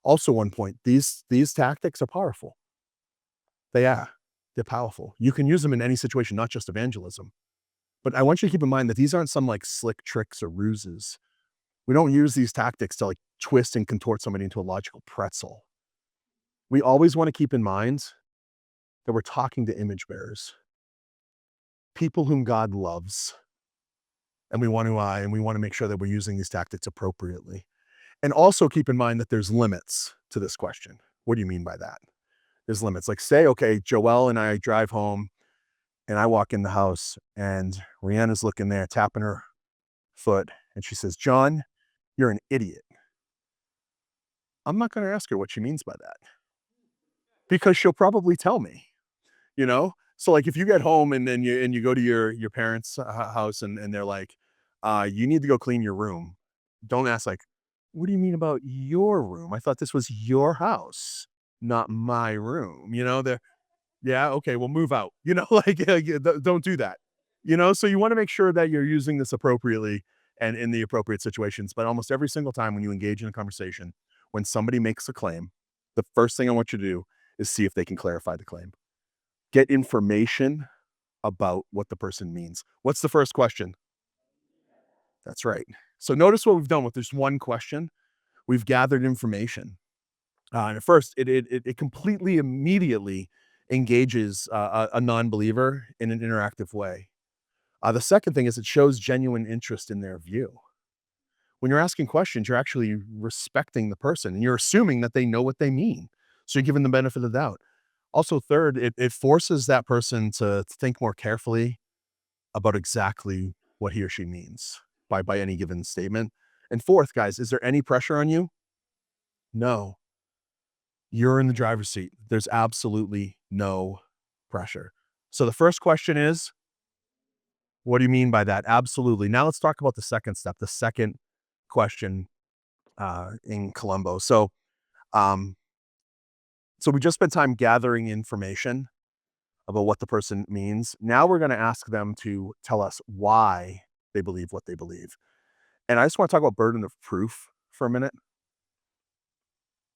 Also, one point, these tactics are powerful. They are. They're powerful. You can use them in any situation, not just evangelism. But I want you to keep in mind that these aren't some like slick tricks or ruses. We don't use these tactics to like twist and contort somebody into a logical pretzel. We always want to keep in mind that we're talking to image bearers, people whom God loves, and we want to make sure that we're using these tactics appropriately. And also keep in mind that there's limits to this question. What do you mean by that? There's limits. Like, say, okay, Joelle and I drive home, and I walk in the house, and Rihanna's looking there, tapping her foot, and she says, "John, you're an idiot." I'm not going to ask her what she means by that, because she'll probably tell me. So like if you get home and then you go to your parents' house, and they're like, you need to go clean your room. Don't ask like, what do you mean about your room? I thought this was your house, not my room. They're, yeah, okay, well, move out. Like, don't do that. So you want to make sure that you're using this appropriately and in the appropriate situations. But almost every single time when you engage in a conversation, when somebody makes a claim, the first thing I want you to do is see if they can clarify the claim. Get information about what the person means. What's the first question? That's right. So notice what we've done with this one question. We've gathered information. And at first, it completely immediately engages a non-believer in an interactive way. The second thing is it shows genuine interest in their view. When you're asking questions, you're actually respecting the person and you're assuming that they know what they mean. So you're giving them the benefit of the doubt. Also, third, it forces that person to think more carefully about exactly what he or she means by any given statement. And fourth, guys, is there any pressure on you? No. You're in the driver's seat. There's absolutely no pressure. So the first question is, what do you mean by that? Absolutely. Now let's talk about the second step, the second question in Colombo. Um, so we just spent time gathering information about what the person means. Now we're going to ask them to tell us why they believe what they believe. And I just want to talk about burden of proof for a minute.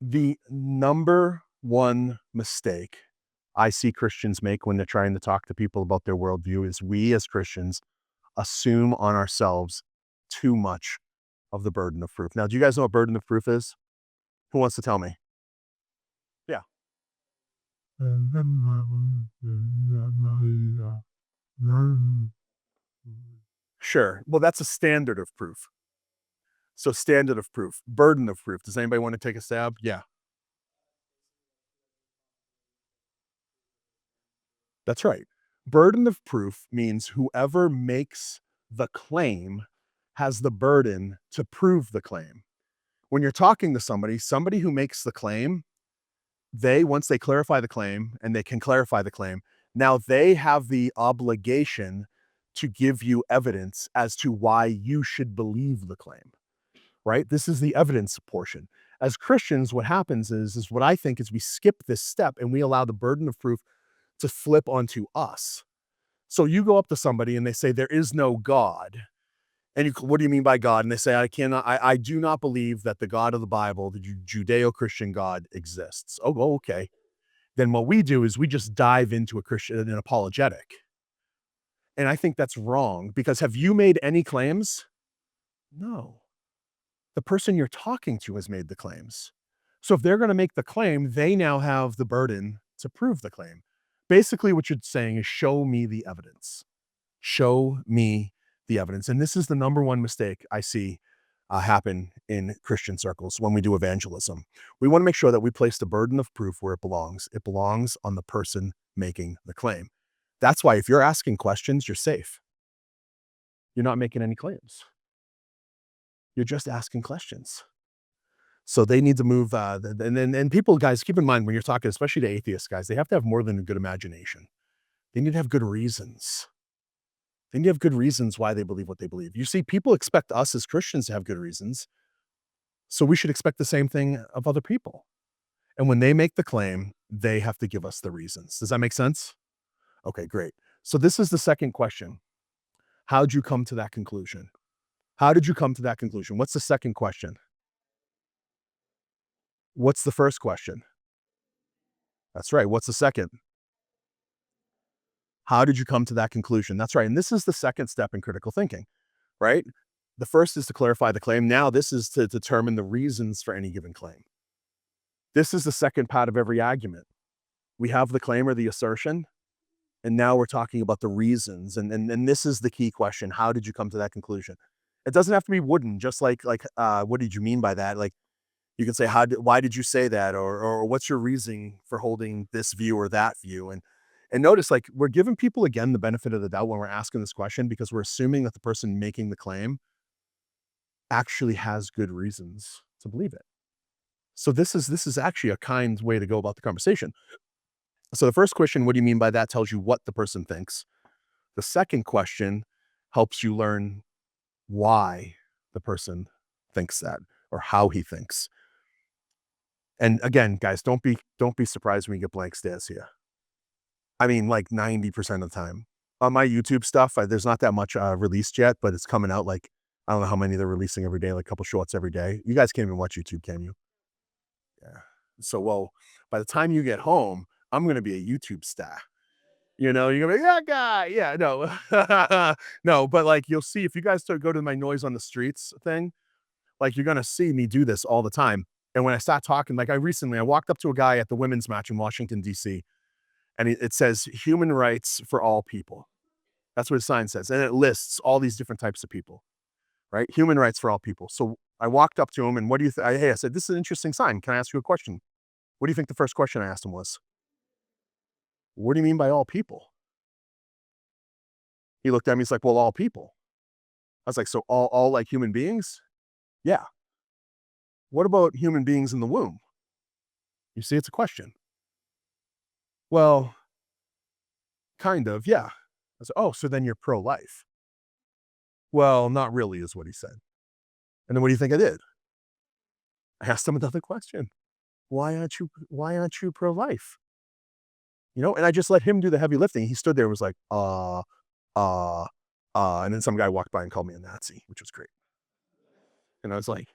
The number one mistake I see Christians make when they're trying to talk to people about their worldview is we as Christians assume on ourselves too much of the burden of proof. Now, do you guys know what burden of proof is? Who wants to tell me? Yeah. Sure. Well, that's a standard of proof. So, standard of proof, burden of proof. Does anybody want to take a stab? Yeah, that's right. Burden of proof means whoever makes the claim has the burden to prove the claim. When you're talking to somebody who makes the claim, once they clarify the claim and they can clarify the claim, now they have the obligation to give you evidence as to why you should believe the claim, right? This is the evidence portion. As Christians, what happens is what I think is we skip this step and we allow the burden of proof to flip onto us. So you go up to somebody and they say, there is no God. And what do you mean by God? And they say, I do not believe that the God of the Bible, the Judeo-Christian God exists. Oh, okay. Then what we do is we just dive into an apologetic. And I think that's wrong because have you made any claims? No. The person you're talking to has made the claims. So if they're going to make the claim, they now have the burden to prove the claim. Basically, what you're saying is show me the evidence. Show me the evidence. And this is the number one mistake I see happen in Christian circles when we do evangelism. We want to make sure that we place the burden of proof where it belongs. It belongs on the person making the claim. That's why if you're asking questions, you're safe. You're not making any claims. You're just asking questions. So they need to move. And people, guys, keep in mind when you're talking, especially to atheists, guys, they have to have more than a good imagination. They need to have good reasons. They need to have good reasons why they believe what they believe. You see, people expect us as Christians to have good reasons. So we should expect the same thing of other people. And when they make the claim, they have to give us the reasons. Does that make sense? Okay, great. So this is the second question. How'd you come to that conclusion? How did you come to that conclusion? What's the second question? What's the first question? That's right. What's the second? How did you come to that conclusion? That's right. And this is the second step in critical thinking, right? The first is to clarify the claim. Now, this is to determine the reasons for any given claim. This is the second part of every argument. We have the claim or the assertion, and now we're talking about the reasons. And this is the key question. How did you come to that conclusion? It doesn't have to be wooden, just what did you mean by that? Like you can say, why did you say that? Or what's your reasoning for holding this view or that view? And notice, like, we're giving people again the benefit of the doubt when we're asking this question because we're assuming that the person making the claim actually has good reasons to believe it. So this is actually a kind way to go about the conversation. So the first question, what do you mean by that, tells you what the person thinks. The second question helps you learn why the person thinks that or how he thinks. And again, guys, don't be surprised when you get blank stares here. I mean, like 90% of the time. On my YouTube stuff, there's not that much released yet, but it's coming out like I don't know how many they're releasing every day, like a couple shorts every day. You guys can't even watch YouTube, can you? Yeah. So, well, by the time you get home, I'm gonna be a YouTube star. You know, you're gonna be that guy. Yeah, no, no, but like you'll see if you guys start go to my noise on the streets thing, like you're gonna see me do this all the time. And when I start talking, like I walked up to a guy at the women's match in Washington, DC, and it says human rights for all people. That's what the sign says. And it lists all these different types of people, right? Human rights for all people. So I walked up to him and what do you think? Hey, I said, this is an interesting sign. Can I ask you a question? What do you think the first question I asked him was? What do you mean by all people? He looked at me, he's like, well, all people. I was like, so all like human beings? Yeah. What about human beings in the womb? You see, it's a question. Well, kind of, yeah. I said, oh, so then you're pro-life. Well, not really, is what he said. And then what do you think I did? I asked him another question. Why aren't you pro-life? And I just let him do the heavy lifting. He stood there and was like, uh, and then some guy walked by and called me a Nazi, which was great. And I was like,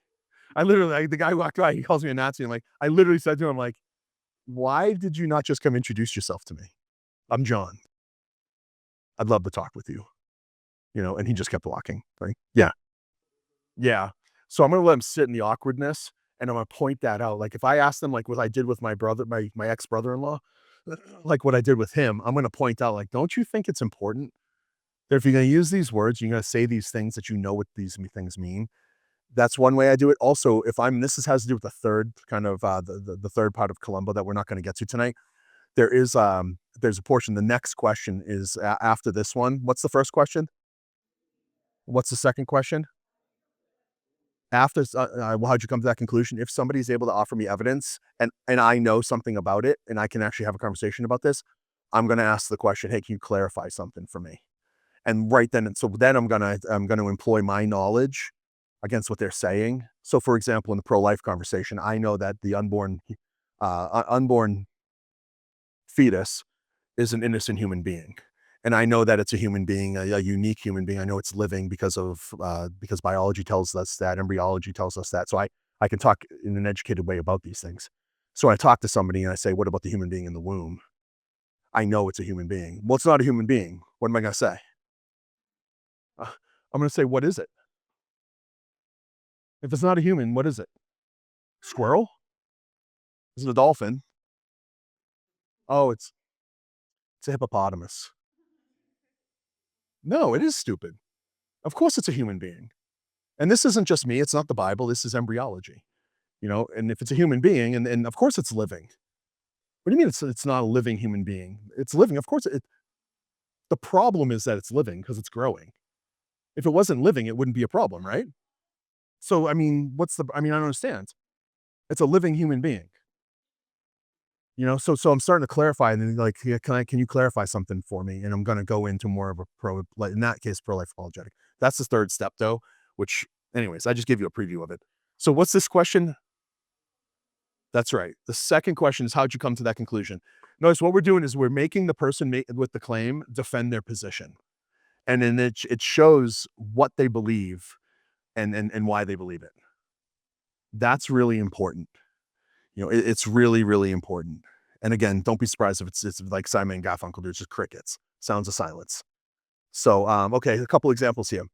the guy walked by, he calls me a Nazi. And I literally said to him, like, why did you not just come introduce yourself to me? I'm John. I'd love to talk with you, and he just kept walking. Like, yeah, yeah. So I'm going to let him sit in the awkwardness and I'm going to point that out. Like if I ask them like what I did with my brother, my ex-brother-in-law, like what I did with him, I'm going to point out like, don't you think it's important that if you're going to use these words, you're going to say these things that you know what these things mean. That's one way I do it. Also, if has to do with the third kind of the third part of Columbo that we're not going to get to tonight. There's a portion. The next question is after this one. What's the first question? What's the second question? After well, how'd you come to that conclusion? If somebody's able to offer me evidence and I know something about it and I can actually have a conversation about this, I'm going to ask the question, hey, can you clarify something for me? And right then, and so then I'm gonna employ my knowledge against what they're saying. So, for example, in the pro-life conversation, I know that the unborn fetus is an innocent human being, and I know that it's a human being, a unique human being. I know it's living because biology tells us that, embryology tells us that. So I can talk in an educated way about these things. So I talk to somebody and I say, "What about the human being in the womb?" I know it's a human being. Well, it's not a human being. What am I gonna say? I'm gonna say, "What is it?" If it's not a human, what is it? Squirrel? Is it a dolphin? Oh, it's a hippopotamus. No, it is stupid. Of course it's a human being. And this isn't just me, it's not the Bible, this is embryology. And if it's a human being, and of course it's living. What do you mean it's not a living human being? It's living. Of course the problem is that it's living because it's growing. If it wasn't living, it wouldn't be a problem, right? So I mean, I don't understand. It's a living human being. So I'm starting to clarify and then like, yeah, can you clarify something for me? And I'm going to go into more of a like in that case, pro-life apologetic. That's the third step though, which anyways, I just gave you a preview of it. So what's this question? That's right. The second question is how'd you come to that conclusion? Notice what we're doing is we're making the person with the claim defend their position. And then it shows what they believe and why they believe it. That's really important. It's really, really important. And again, don't be surprised if it's like Simon and Garfunkel, there's just crickets, sounds of silence. So, okay, a couple examples here.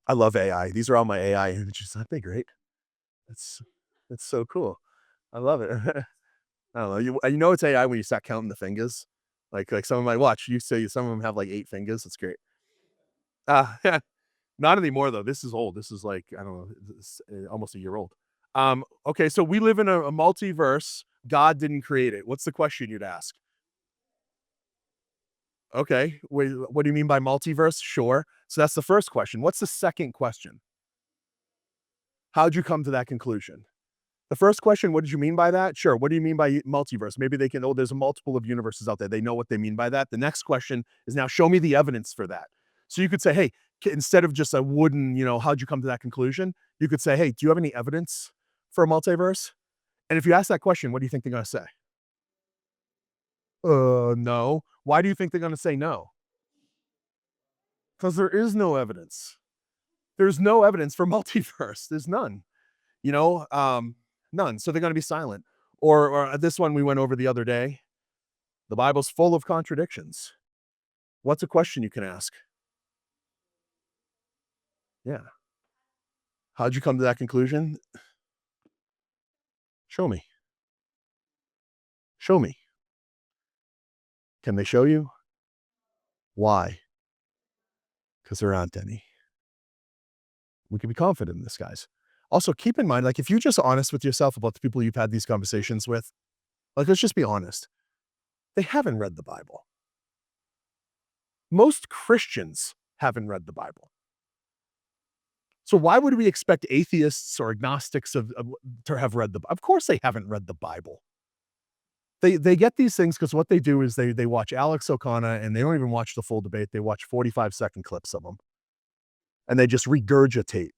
I love AI. These are all my AI images. Aren't they great? It's it's so cool. I love it. I don't know. You know it's AI when you start counting the fingers. Like some of my watch, you say some of them have like 8 fingers. It's great. Uh, Not anymore though. This is old. This is like, I don't know, almost a year old. Okay, so we live in a multiverse. God didn't create it. What's the question you'd ask? Okay, wait, what do you mean by multiverse? Sure. So that's the first question. What's the second question? How'd you come to that conclusion? The first question, what did you mean by that? Sure. What do you mean by multiverse? Maybe they can, oh, there's a multiple of universes out there. They know what they mean by that. The next question is now show me the evidence for that. So you could say, hey, instead of just a wooden, how'd you come to that conclusion? You could say, hey, do you have any evidence for a multiverse? And if you ask that question, what do you think they're going to say? No. Why do you think they're going to say no? Because there is no evidence. There's no evidence for multiverse. There's none. You know, um, None. So they're going to be silent. Or this one we went over the other day. The Bible's full of contradictions. What's a question you can ask? Yeah. How'd you come to that conclusion? Show me. Show me. Can they show you? Why? Because there aren't any. We can be confident in this, guys. Also, keep in mind, like, if you're just honest with yourself about the people you've had these conversations with, like, let's just be honest. They haven't read the Bible. Most Christians haven't read the Bible. So why would we expect atheists or agnostics to have read the? Of course, they haven't read the Bible. They get these things because what they do is they watch Alex O'Connor and they don't even watch the full debate. They watch 45-second clips of him and they just regurgitate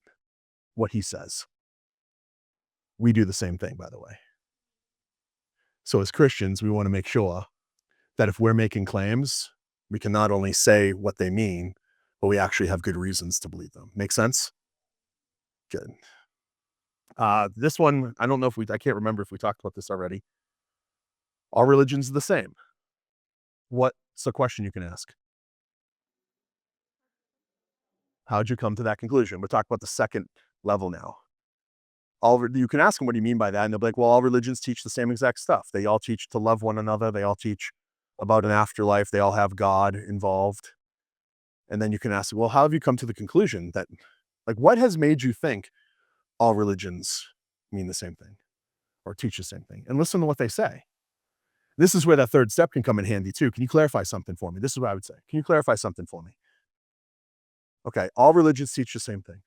what he says. We do the same thing, by the way. So as Christians, we want to make sure that if we're making claims, we can not only say what they mean, but we actually have good reasons to believe them. Make sense? Good. This one, I don't know if I can't remember if we talked about this already. All religions are the same. What's a question you can ask? How'd you come to that conclusion? We're talking about the second level now. You can ask them, what do you mean by that? And they'll be like, well, all religions teach the same exact stuff. They all teach to love one another. They all teach about an afterlife. They all have God involved. And then you can ask, well, how have you come to the conclusion that, like, what has made you think all religions mean the same thing or teach the same thing? And listen to what they say. This is where that third step can come in handy too. Can you clarify something for me? This is what I would say. Can you clarify something for me? Okay, all religions teach the same thing.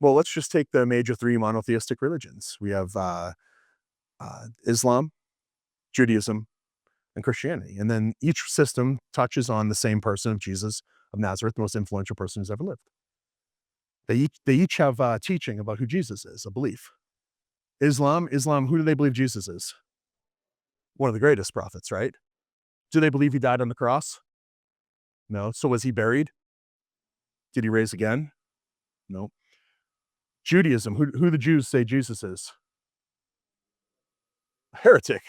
Well, let's just take the major three monotheistic religions. We have Islam, Judaism, and Christianity. And then each system touches on the same person of Jesus of Nazareth, the most influential person who's ever lived. They each have teaching about who Jesus is, a belief. Islam, who do they believe Jesus is? One of the greatest prophets, right? Do they believe he died on the cross? No. So was he buried? Did he raise again? No. Judaism, who the Jews say Jesus is? Heretic,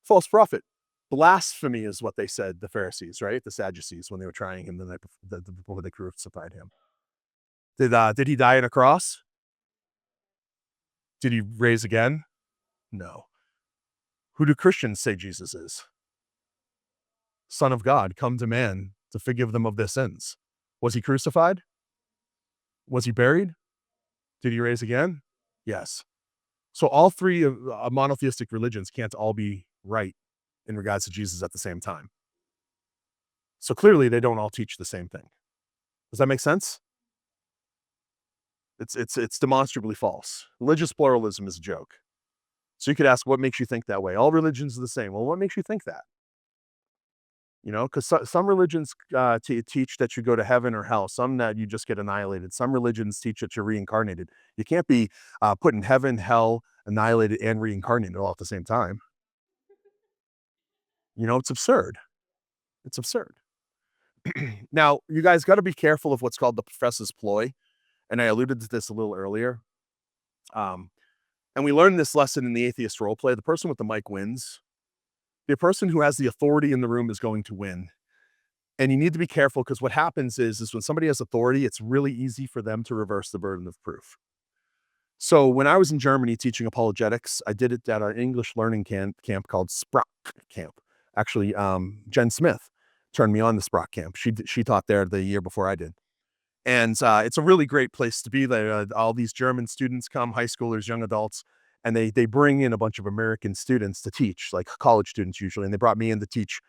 false prophet. Blasphemy is what they said, the Pharisees, right? The Sadducees, when they were trying him the night before they crucified him. Did he die on a cross? Did he raise again? No. Who do Christians say Jesus is? Son of God, come to man to forgive them of their sins. Was he crucified? Was he buried? Did he raise again? Yes. So all three of monotheistic religions can't all be right in regards to Jesus at the same time. So clearly they don't all teach the same thing. Does that make sense? It's demonstrably false. Religious pluralism is a joke. So you could ask, what makes you think that way? All religions are the same. Well, what makes you think that? You know, because some religions teach that you go to heaven or hell. Some that you just get annihilated. Some religions teach that you're reincarnated. You can't be put in heaven, hell, annihilated, and reincarnated all at the same time. You know, it's absurd. It's absurd. Now, you guys got to be careful of what's called the professor's ploy. And I alluded to this a little earlier. And we learned this lesson in the atheist role play. The person with the mic wins. The person who has the authority in the room is going to win. And you need to be careful because what happens is when somebody has authority, it's really easy for them to reverse the burden of proof. So when I was in Germany teaching apologetics, I did it at an English learning camp called Sprach Camp. Actually, Jen Smith turned me on to Sprach Camp. She taught there the year before I did. And it's a really great place to be. All these German students come, high schoolers, young adults, and they bring in a bunch of American students to teach, like college students usually. And they brought me in to teach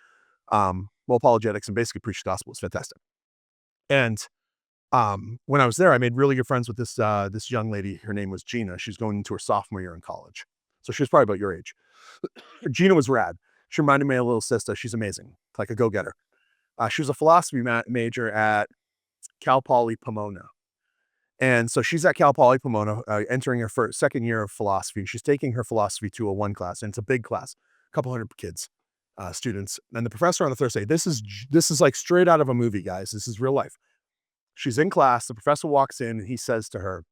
apologetics and basically preach the gospel. It's fantastic. And when I was there, I made really good friends with this young lady. Her name was Gina. She's going into her sophomore year in college. So she was probably about your age. Gina was rad. She reminded me of a little sister. She's amazing, like a go-getter. She was a philosophy major at Cal Poly Pomona. And so she's at Cal Poly Pomona, entering her second year of philosophy. She's taking her philosophy 201 class, and it's a big class, a couple hundred kids, students. And the professor on the Thursday, this is like straight out of a movie, guys. This is real life. She's in class. The professor walks in and he says to her,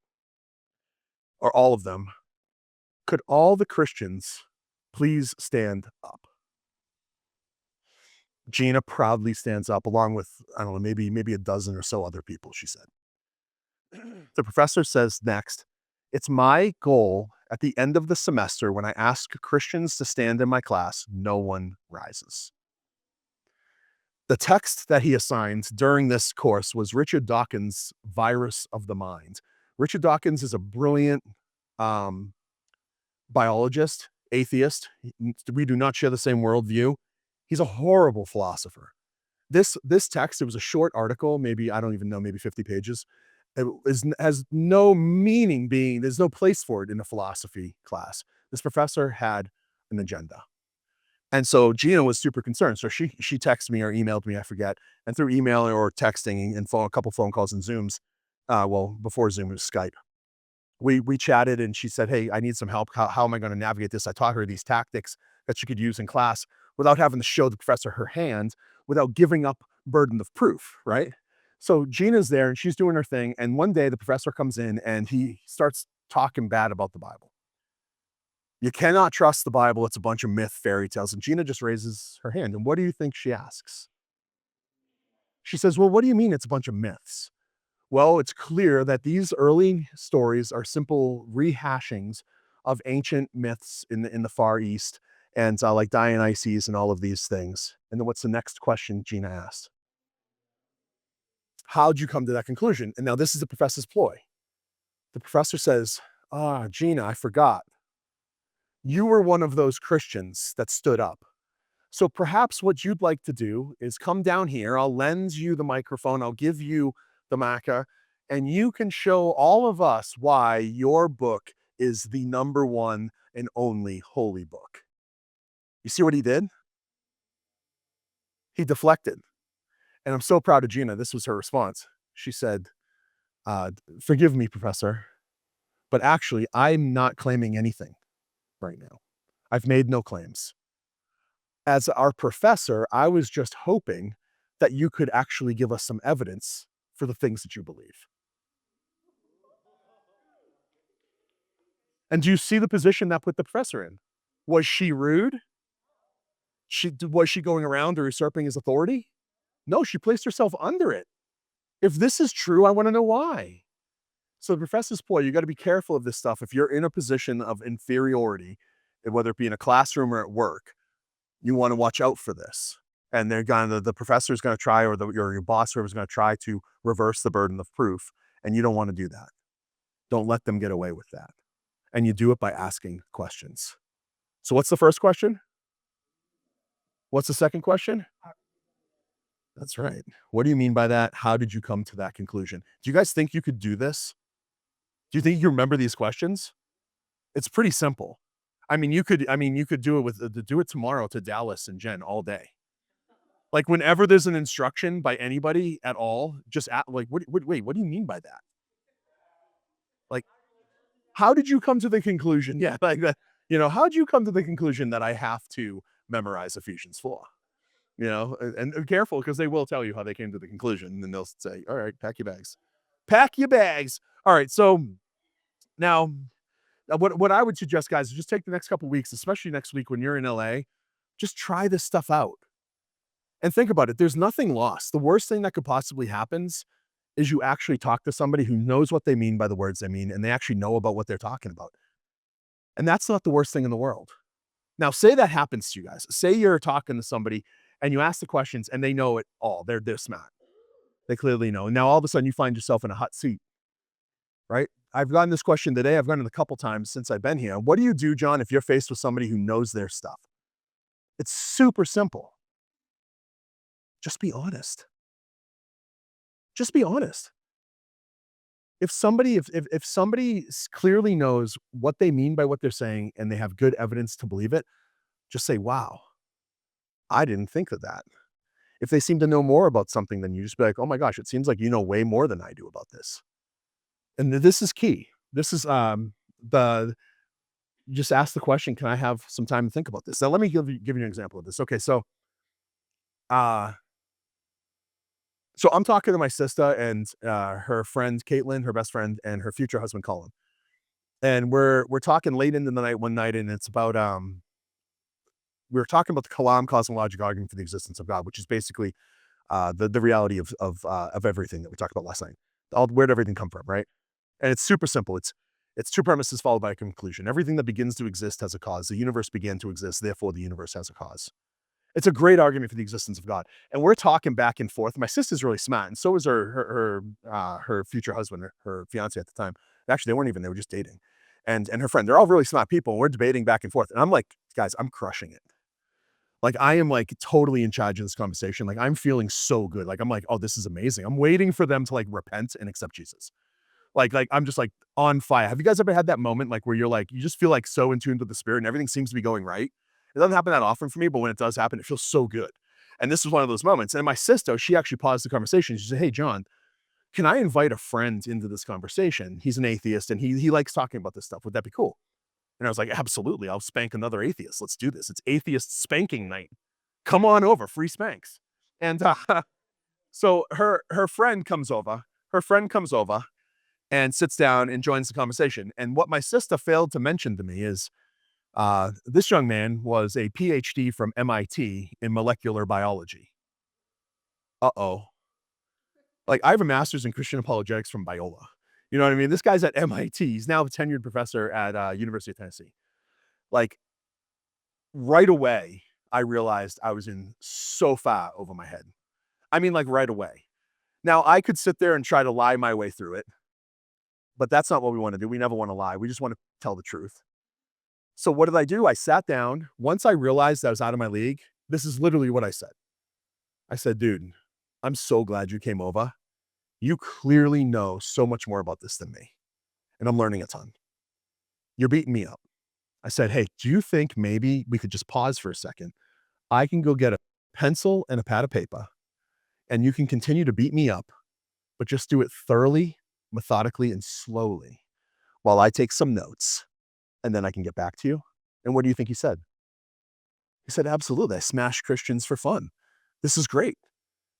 or all of them, could all the Christians please stand up? Gina proudly stands up along with, I don't know, maybe a dozen or so other people, she said. The professor says next, it's my goal at the end of the semester when I ask Christians to stand in my class, no one rises. The text that he assigned during this course was Richard Dawkins' Virus of the Mind. Richard Dawkins is a brilliant biologist, atheist. We do not share the same worldview. He's a horrible philosopher. This text, it was a short article, maybe, I don't even know, maybe 50 pages. has no meaning being, there's no place for it in a philosophy class. This professor had an agenda. And so Gina was super concerned. So she texted me or emailed me, I forget. And through email or texting and a couple phone calls and Zooms, well, before Zoom, it was Skype. We chatted and she said, "Hey, I need some help. How am I going to navigate this?" I taught her these tactics that she could use in class without having to show the professor her hand, without giving up burden of proof, right? So Gina's there and she's doing her thing. And one day the professor comes in and he starts talking bad about the Bible. You cannot trust the Bible. It's a bunch of myth, fairy tales. And Gina just raises her hand. And what do you think she asks? She says, "Well, what do you mean it's a bunch of myths?" Well, it's clear that these early stories are simple rehashings of ancient myths in the Far East, and like Dionysus and all of these things. And then what's the next question Gina asked? How'd you come to that conclusion? And now this is the professor's ploy. The professor says, "Ah, Gina, I forgot. You were one of those Christians that stood up. So perhaps what you'd like to do is come down here. I'll lend you the microphone. I'll give you the maca, and you can show all of us why your book is the number one and only holy book." You see what he did? He deflected. And I'm so proud of Gina. This was her response. She said, "Forgive me, Professor, but actually, I'm not claiming anything right now. I've made no claims. As our professor, I was just hoping that you could actually give us some evidence for the things that you believe." And do you see the position that put the professor in? Was she rude? Was she going around or usurping his authority? No, she placed herself under it. If this is true, I want to know why. So the professor's ploy, you got to be careful of this stuff. If you're in a position of inferiority, whether it be in a classroom or at work, you want to watch out for this. And they're going to, the professor's going to try, or your boss, whoever's going to try to reverse the burden of proof. And you don't want to do that. Don't let them get away with that. And you do it by asking questions. So what's the first question? What's the second question? That's right. What do you mean by that? How did you come to that conclusion? Do you guys think you could do this? Do you think you remember these questions? It's pretty simple. I mean, you could do it do it tomorrow to Dallas and Jen all day. Like whenever there's an instruction by anybody at all, just like, wait, what do you mean by that? Like, how did you come to the conclusion? Yeah, like that. How did you come to the conclusion that I have to memorize Ephesians 4? And careful because they will tell you how they came to the conclusion, and then they'll say, "All right, pack your bags, pack your bags." All right, so now, what I would suggest, guys, is just take the next couple weeks, especially next week when you're in LA, just try this stuff out and think about it. There's nothing lost. The worst thing that could possibly happen is you actually talk to somebody who knows what they mean by the words they mean, and they actually know about what they're talking about, and that's not the worst thing in the world. Now, say that happens to you guys. Say you're talking to somebody and you ask the questions and they know it all. They're smart. They clearly know. And now all of a sudden you find yourself in a hot seat, right? I've gotten this question today. I've gotten it a couple times since I've been here. What do you do, John, if you're faced with somebody who knows their stuff? It's super simple. Just be honest. Just be honest. If somebody clearly knows what they mean by what they're saying and they have good evidence to believe it, just say, "Wow, I didn't think of that." If they seem to know more about something than you, just be like, "Oh my gosh, it seems like you know way more than I do about this." And this is key. This is the just ask the question, "Can I have some time to think about this?" Now let me give you an example of this. Okay, uh so I'm talking to my sister and her friend Caitlin, her best friend, and her future husband Colin. And we're talking late into the night one night, and it's about we were talking about the Kalam cosmological argument for the existence of God, which is basically the reality of everything that we talked about last night. Where'd everything come from, right? And it's super simple. It's two premises followed by a conclusion. Everything that begins to exist has a cause. The universe began to exist, therefore the universe has a cause. It's a great argument for the existence of God. And we're talking back and forth. My sister's really smart, and so is her future husband, her fiance at the time. Actually, they weren't even, they were just dating. And her friend. They're all really smart people, and we're debating back and forth. And I'm like, guys, I'm crushing it. Like I am like totally in charge of this conversation. Like I'm feeling so good. Like I'm like, oh, this is amazing. I'm waiting for them to like repent and accept Jesus. Like I'm just like on fire. Have you guys ever had that moment like where you're like, you just feel like so in tune with the spirit and everything seems to be going right? It doesn't happen that often for me, but when it does happen, it feels so good. And this was one of those moments. And my sister, she actually paused the conversation. She said, "Hey, John, can I invite a friend into this conversation? He's an atheist and he likes talking about this stuff. Would that be cool?" And I was like, "Absolutely. I'll spank another atheist. Let's do this. It's atheist spanking night. Come on over, free spanks." And so her friend comes over. Her friend comes over and sits down and joins the conversation. And what my sister failed to mention to me is this young man was a PhD from MIT in molecular biology. Uh-oh. Like, I have a master's in Christian apologetics from Biola. You know what I mean? This guy's at MIT. He's now a tenured professor at University of Tennessee. Like, right away, I realized I was in so far over my head. I mean, like, right away. Now, I could sit there and try to lie my way through it, but that's not what we wanna do. We never wanna lie. We just wanna tell the truth. So what did I do? I sat down. Once I realized I was out of my league, this is literally what I said. I said, "Dude, I'm so glad you came over. You clearly know so much more about this than me, and I'm learning a ton. You're beating me up." I said, "Hey, do you think maybe we could just pause for a second? I can go get a pencil and a pad of paper, and you can continue to beat me up, but just do it thoroughly, methodically, and slowly while I take some notes, and then I can get back to you?" And what do you think he said? He said, "Absolutely. I smash Christians for fun. This is great."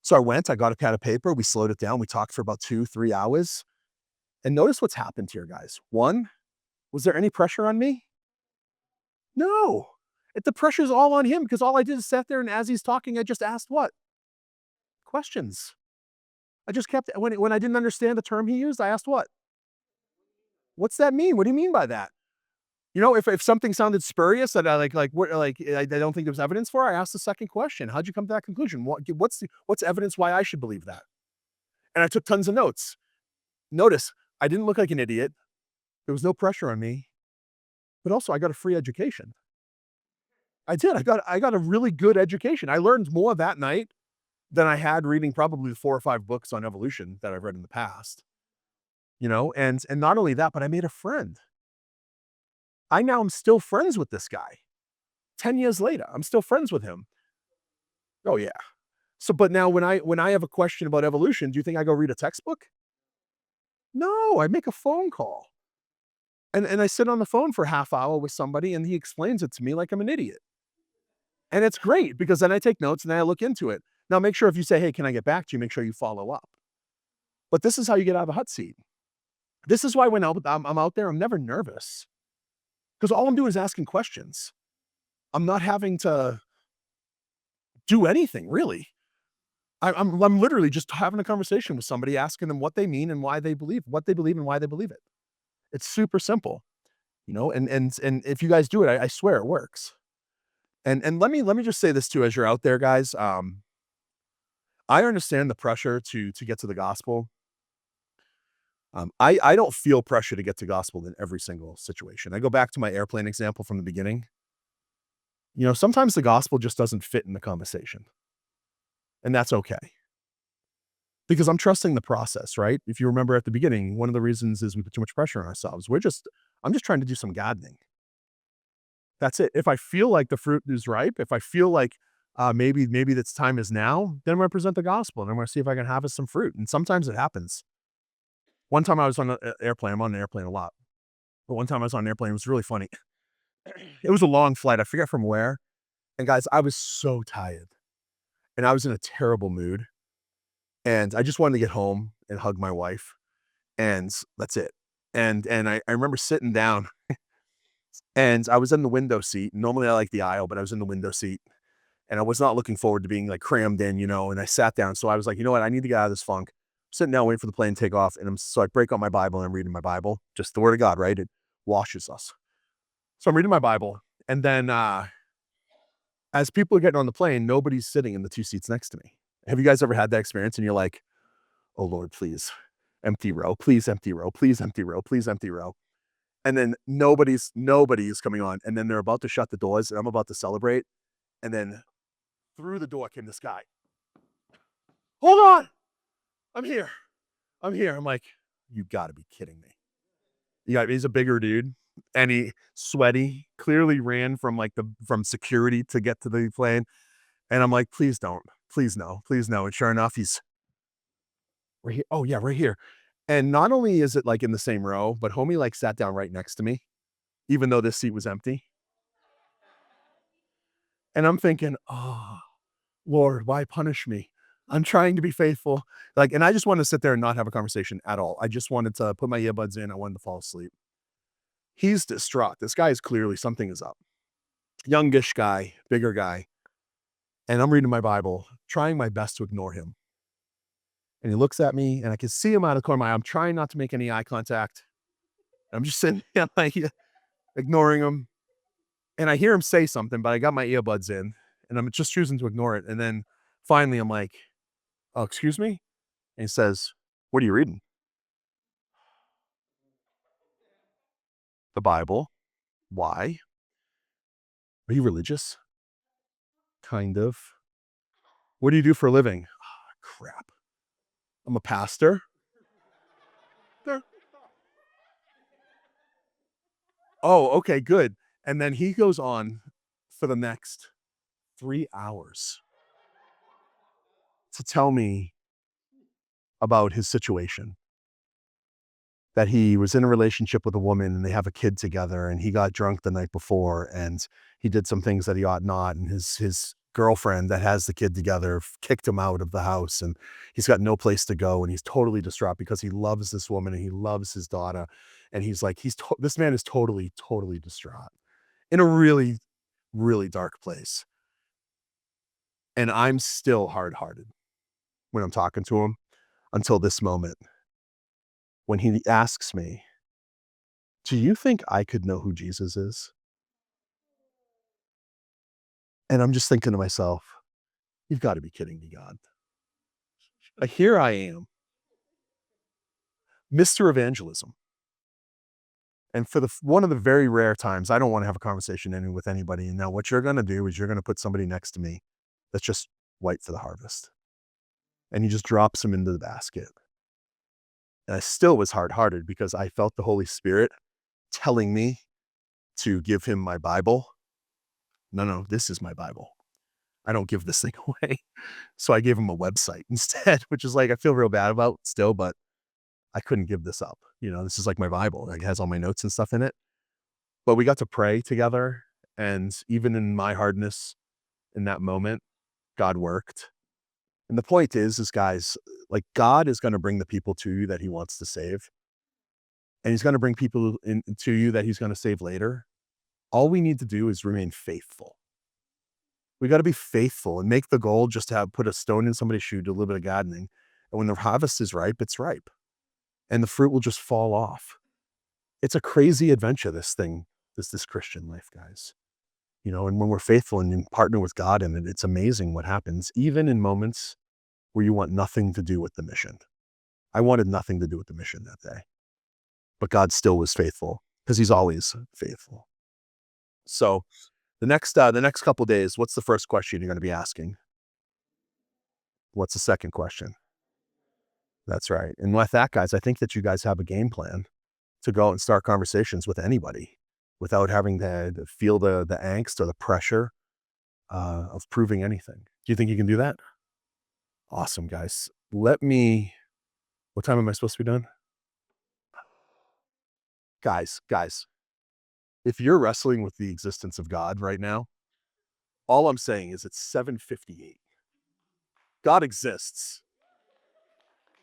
So I went, I got a pad of paper, we slowed it down, we talked for about 2, 3 hours. And notice what's happened here, guys. One, was there any pressure on me? No. The pressure's all on him because all I did is sat there and as he's talking, I just asked what? Questions. I just kept when I didn't understand the term he used, I asked what? What's that mean? What do you mean by that? You know, if something sounded spurious that I like what like I don't think there was evidence for, I asked the second question. How'd you come to that conclusion? What's evidence why I should believe that? And I took tons of notes. Notice, I didn't look like an idiot. There was no pressure on me, but also I got a free education. I did. I got a really good education. I learned more that night than I had reading probably 4 or 5 books on evolution that I've read in the past, you know? And not only that, but I made a friend. I now am still friends with this guy. 10 years later, I'm still friends with him. Oh, yeah. So, but now when I have a question about evolution, do you think I go read a textbook? No, I make a phone call. And I sit on the phone for a half hour with somebody and he explains it to me like I'm an idiot. And it's great because then I take notes and then I look into it. Now make sure if you say, "Hey, can I get back to you?" Make sure you follow up. But this is how you get out of a hot seat. This is why when I'm out there, I'm never nervous because all I'm doing is asking questions. I'm not having to do anything really. I'm literally just having a conversation with somebody, asking them what they mean and why they believe what they believe and why they believe it. It's super simple, you know. And if you guys do it, I swear it works. And let me just say this too, as you're out there, guys. I understand the pressure to get to the gospel. I don't feel pressure to get to gospel in every single situation. I go back to my airplane example from the beginning. You know, sometimes the gospel just doesn't fit in the conversation, and that's okay because I'm trusting the process, right? If you remember at the beginning, one of the reasons is we put too much pressure on ourselves. I'm just trying to do some gardening. That's it. If I feel like the fruit is ripe, if I feel like maybe this time is now, then I'm going to present the gospel and I'm going to see if I can harvest some fruit. And sometimes it happens. One time I was on an airplane. I'm on an airplane a lot, but one time I was on an airplane. It was really funny. It was a long flight. I forget from where. And guys, I was so tired and I was in a terrible mood. And I just wanted to get home and hug my wife. And that's it. And I remember sitting down and I was in the window seat. Normally I like the aisle, but I was in the window seat. And I was not looking forward to being like crammed in, you know, and I sat down. So I was like, you know what? I need to get out of this funk. I'm sitting down waiting for the plane to take off. So I break out my Bible and I'm reading my Bible, just the word of God, right? It washes us. So I'm reading my Bible. And then as people are getting on the plane, nobody's sitting in the 2 seats next to me. Have you guys ever had that experience? And you're like, "Oh Lord, please, empty row, please empty row, please empty row, please empty row." And then nobody is coming on. And then they're about to shut the doors and I'm about to celebrate. And then through the door came this guy. "Hold on. I'm here. I'm here." I'm like, You gotta be kidding me. Yeah, he's a bigger dude, and he sweaty, clearly ran from, like, from security to get to the plane, and I'm like, "Please don't. Please no. Please no," and sure enough, he's right here. Oh, yeah, right here. And not only is it, like, in the same row, but homie, like, sat down right next to me, even though this seat was empty, and I'm thinking, "Oh, Lord, why punish me? I'm trying to be faithful." Like, and I just wanted to sit there and not have a conversation at all. I just wanted to put my earbuds in. I wanted to fall asleep. He's distraught. This guy is clearly something is up. Youngish guy, bigger guy. And I'm reading my Bible, trying my best to ignore him. And he looks at me, and I can see him out of the corner of my eye. I'm trying not to make any eye contact. I'm just sitting there, like, ignoring him. And I hear him say something, but I got my earbuds in, and I'm just choosing to ignore it. And then finally, I'm like, "Oh, excuse me?" And he says, "What are you reading?" "The Bible." "Why? Are you religious?" "Kind of." "What do you do for a living?" "Ah, crap. I'm a pastor." "There." "Oh, okay, good." And then he goes on for the next 3 hours to tell me about his situation. That he was in a relationship with a woman and they have a kid together, and he got drunk the night before, and he did some things that he ought not, and his girlfriend that has the kid together kicked him out of the house, and he's got no place to go, and he's totally distraught because he loves this woman and he loves his daughter, and he's like, this man is totally, totally distraught in a really, really dark place, and I'm still hard-hearted when I'm talking to him until this moment when he asks me, "Do you think I could know who Jesus is?" And I'm just thinking to myself, "You've got to be kidding me, God." Here I am, Mr. Evangelism. And for one of the very rare times, I don't want to have a conversation with anybody. And now what you're going to do is you're going to put somebody next to me that's just white for the harvest. And he just drops him into the basket. And I still was hard hearted because I felt the Holy Spirit telling me to give him my Bible. No, no, this is my Bible. I don't give this thing away. So I gave him a website instead, which is like, I feel real bad about still, but I couldn't give this up. This is like my Bible. Like, it has all my notes and stuff in it. But we got to pray together. And even in my hardness in that moment, God worked. And the point is guys, like, God is going to bring the people to you that he wants to save. And he's going to bring people to you that he's going to save later. All we need to do is remain faithful. We got to be faithful and make the goal just to put a stone in somebody's shoe, do a little bit of gardening. And when the harvest is ripe, it's ripe. And the fruit will just fall off. It's a crazy adventure, this Christian life, guys. And when we're faithful and partner with God in it, it's amazing what happens, even in moments where you want nothing to do with the mission. I wanted nothing to do with the mission that day, but God still was faithful because he's always faithful. So the next couple of days, what's the first question you're going to be asking? What's the second question? That's right. And with that, guys, I think that you guys have a game plan to go out and start conversations with anybody without having to feel the angst or the pressure of proving anything. Do you think you can do that? Awesome, guys. What time am I supposed to be done? Guys, if you're wrestling with the existence of God right now, all I'm saying is it's 7:58. God exists.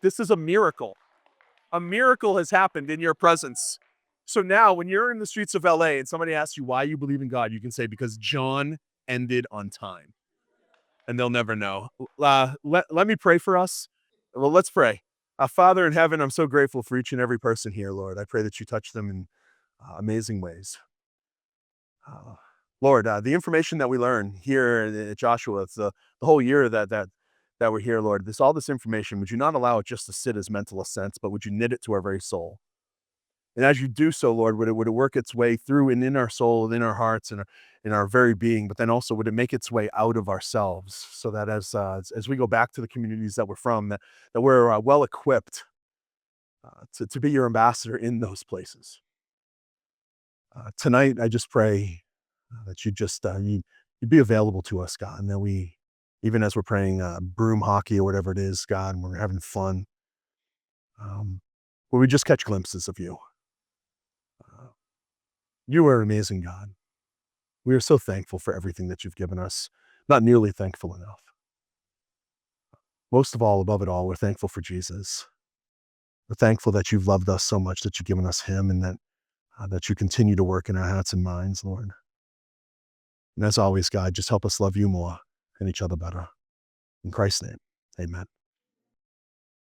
This is a miracle. A miracle has happened in your presence. So now when you're in the streets of LA and somebody asks you why you believe in God, you can say, because John ended on time. And they'll never know. Let me pray for us. Well, let's pray. Father in heaven, I'm so grateful for each and every person here, Lord. I pray that you touch them in amazing ways. Uh, Lord, the information that we learn here at Joshua, it's the whole year that we're here, Lord, all this information, would you not allow it just to sit as mental assents, but would you knit it to our very soul? And as you do so, Lord, would it work its way through and in our soul, and in our hearts, and in our very being, but then also would it make its way out of ourselves, so that as we go back to the communities that we're from, that we're well equipped to be your ambassador in those places. Tonight, I just pray that you'd be available to us, God, and that even as we're praying broom hockey or whatever it is, God, and we're having fun, um, where we just catch glimpses of you. Uh, you are an amazing God. We are so thankful for everything that you've given us. Not nearly thankful enough. Most of all, above it all, we're thankful for Jesus. We're thankful that you've loved us so much that you've given us him, and that you continue to work in our hearts and minds, Lord. And as always, God, just help us love you more and each other better. In Christ's name, amen.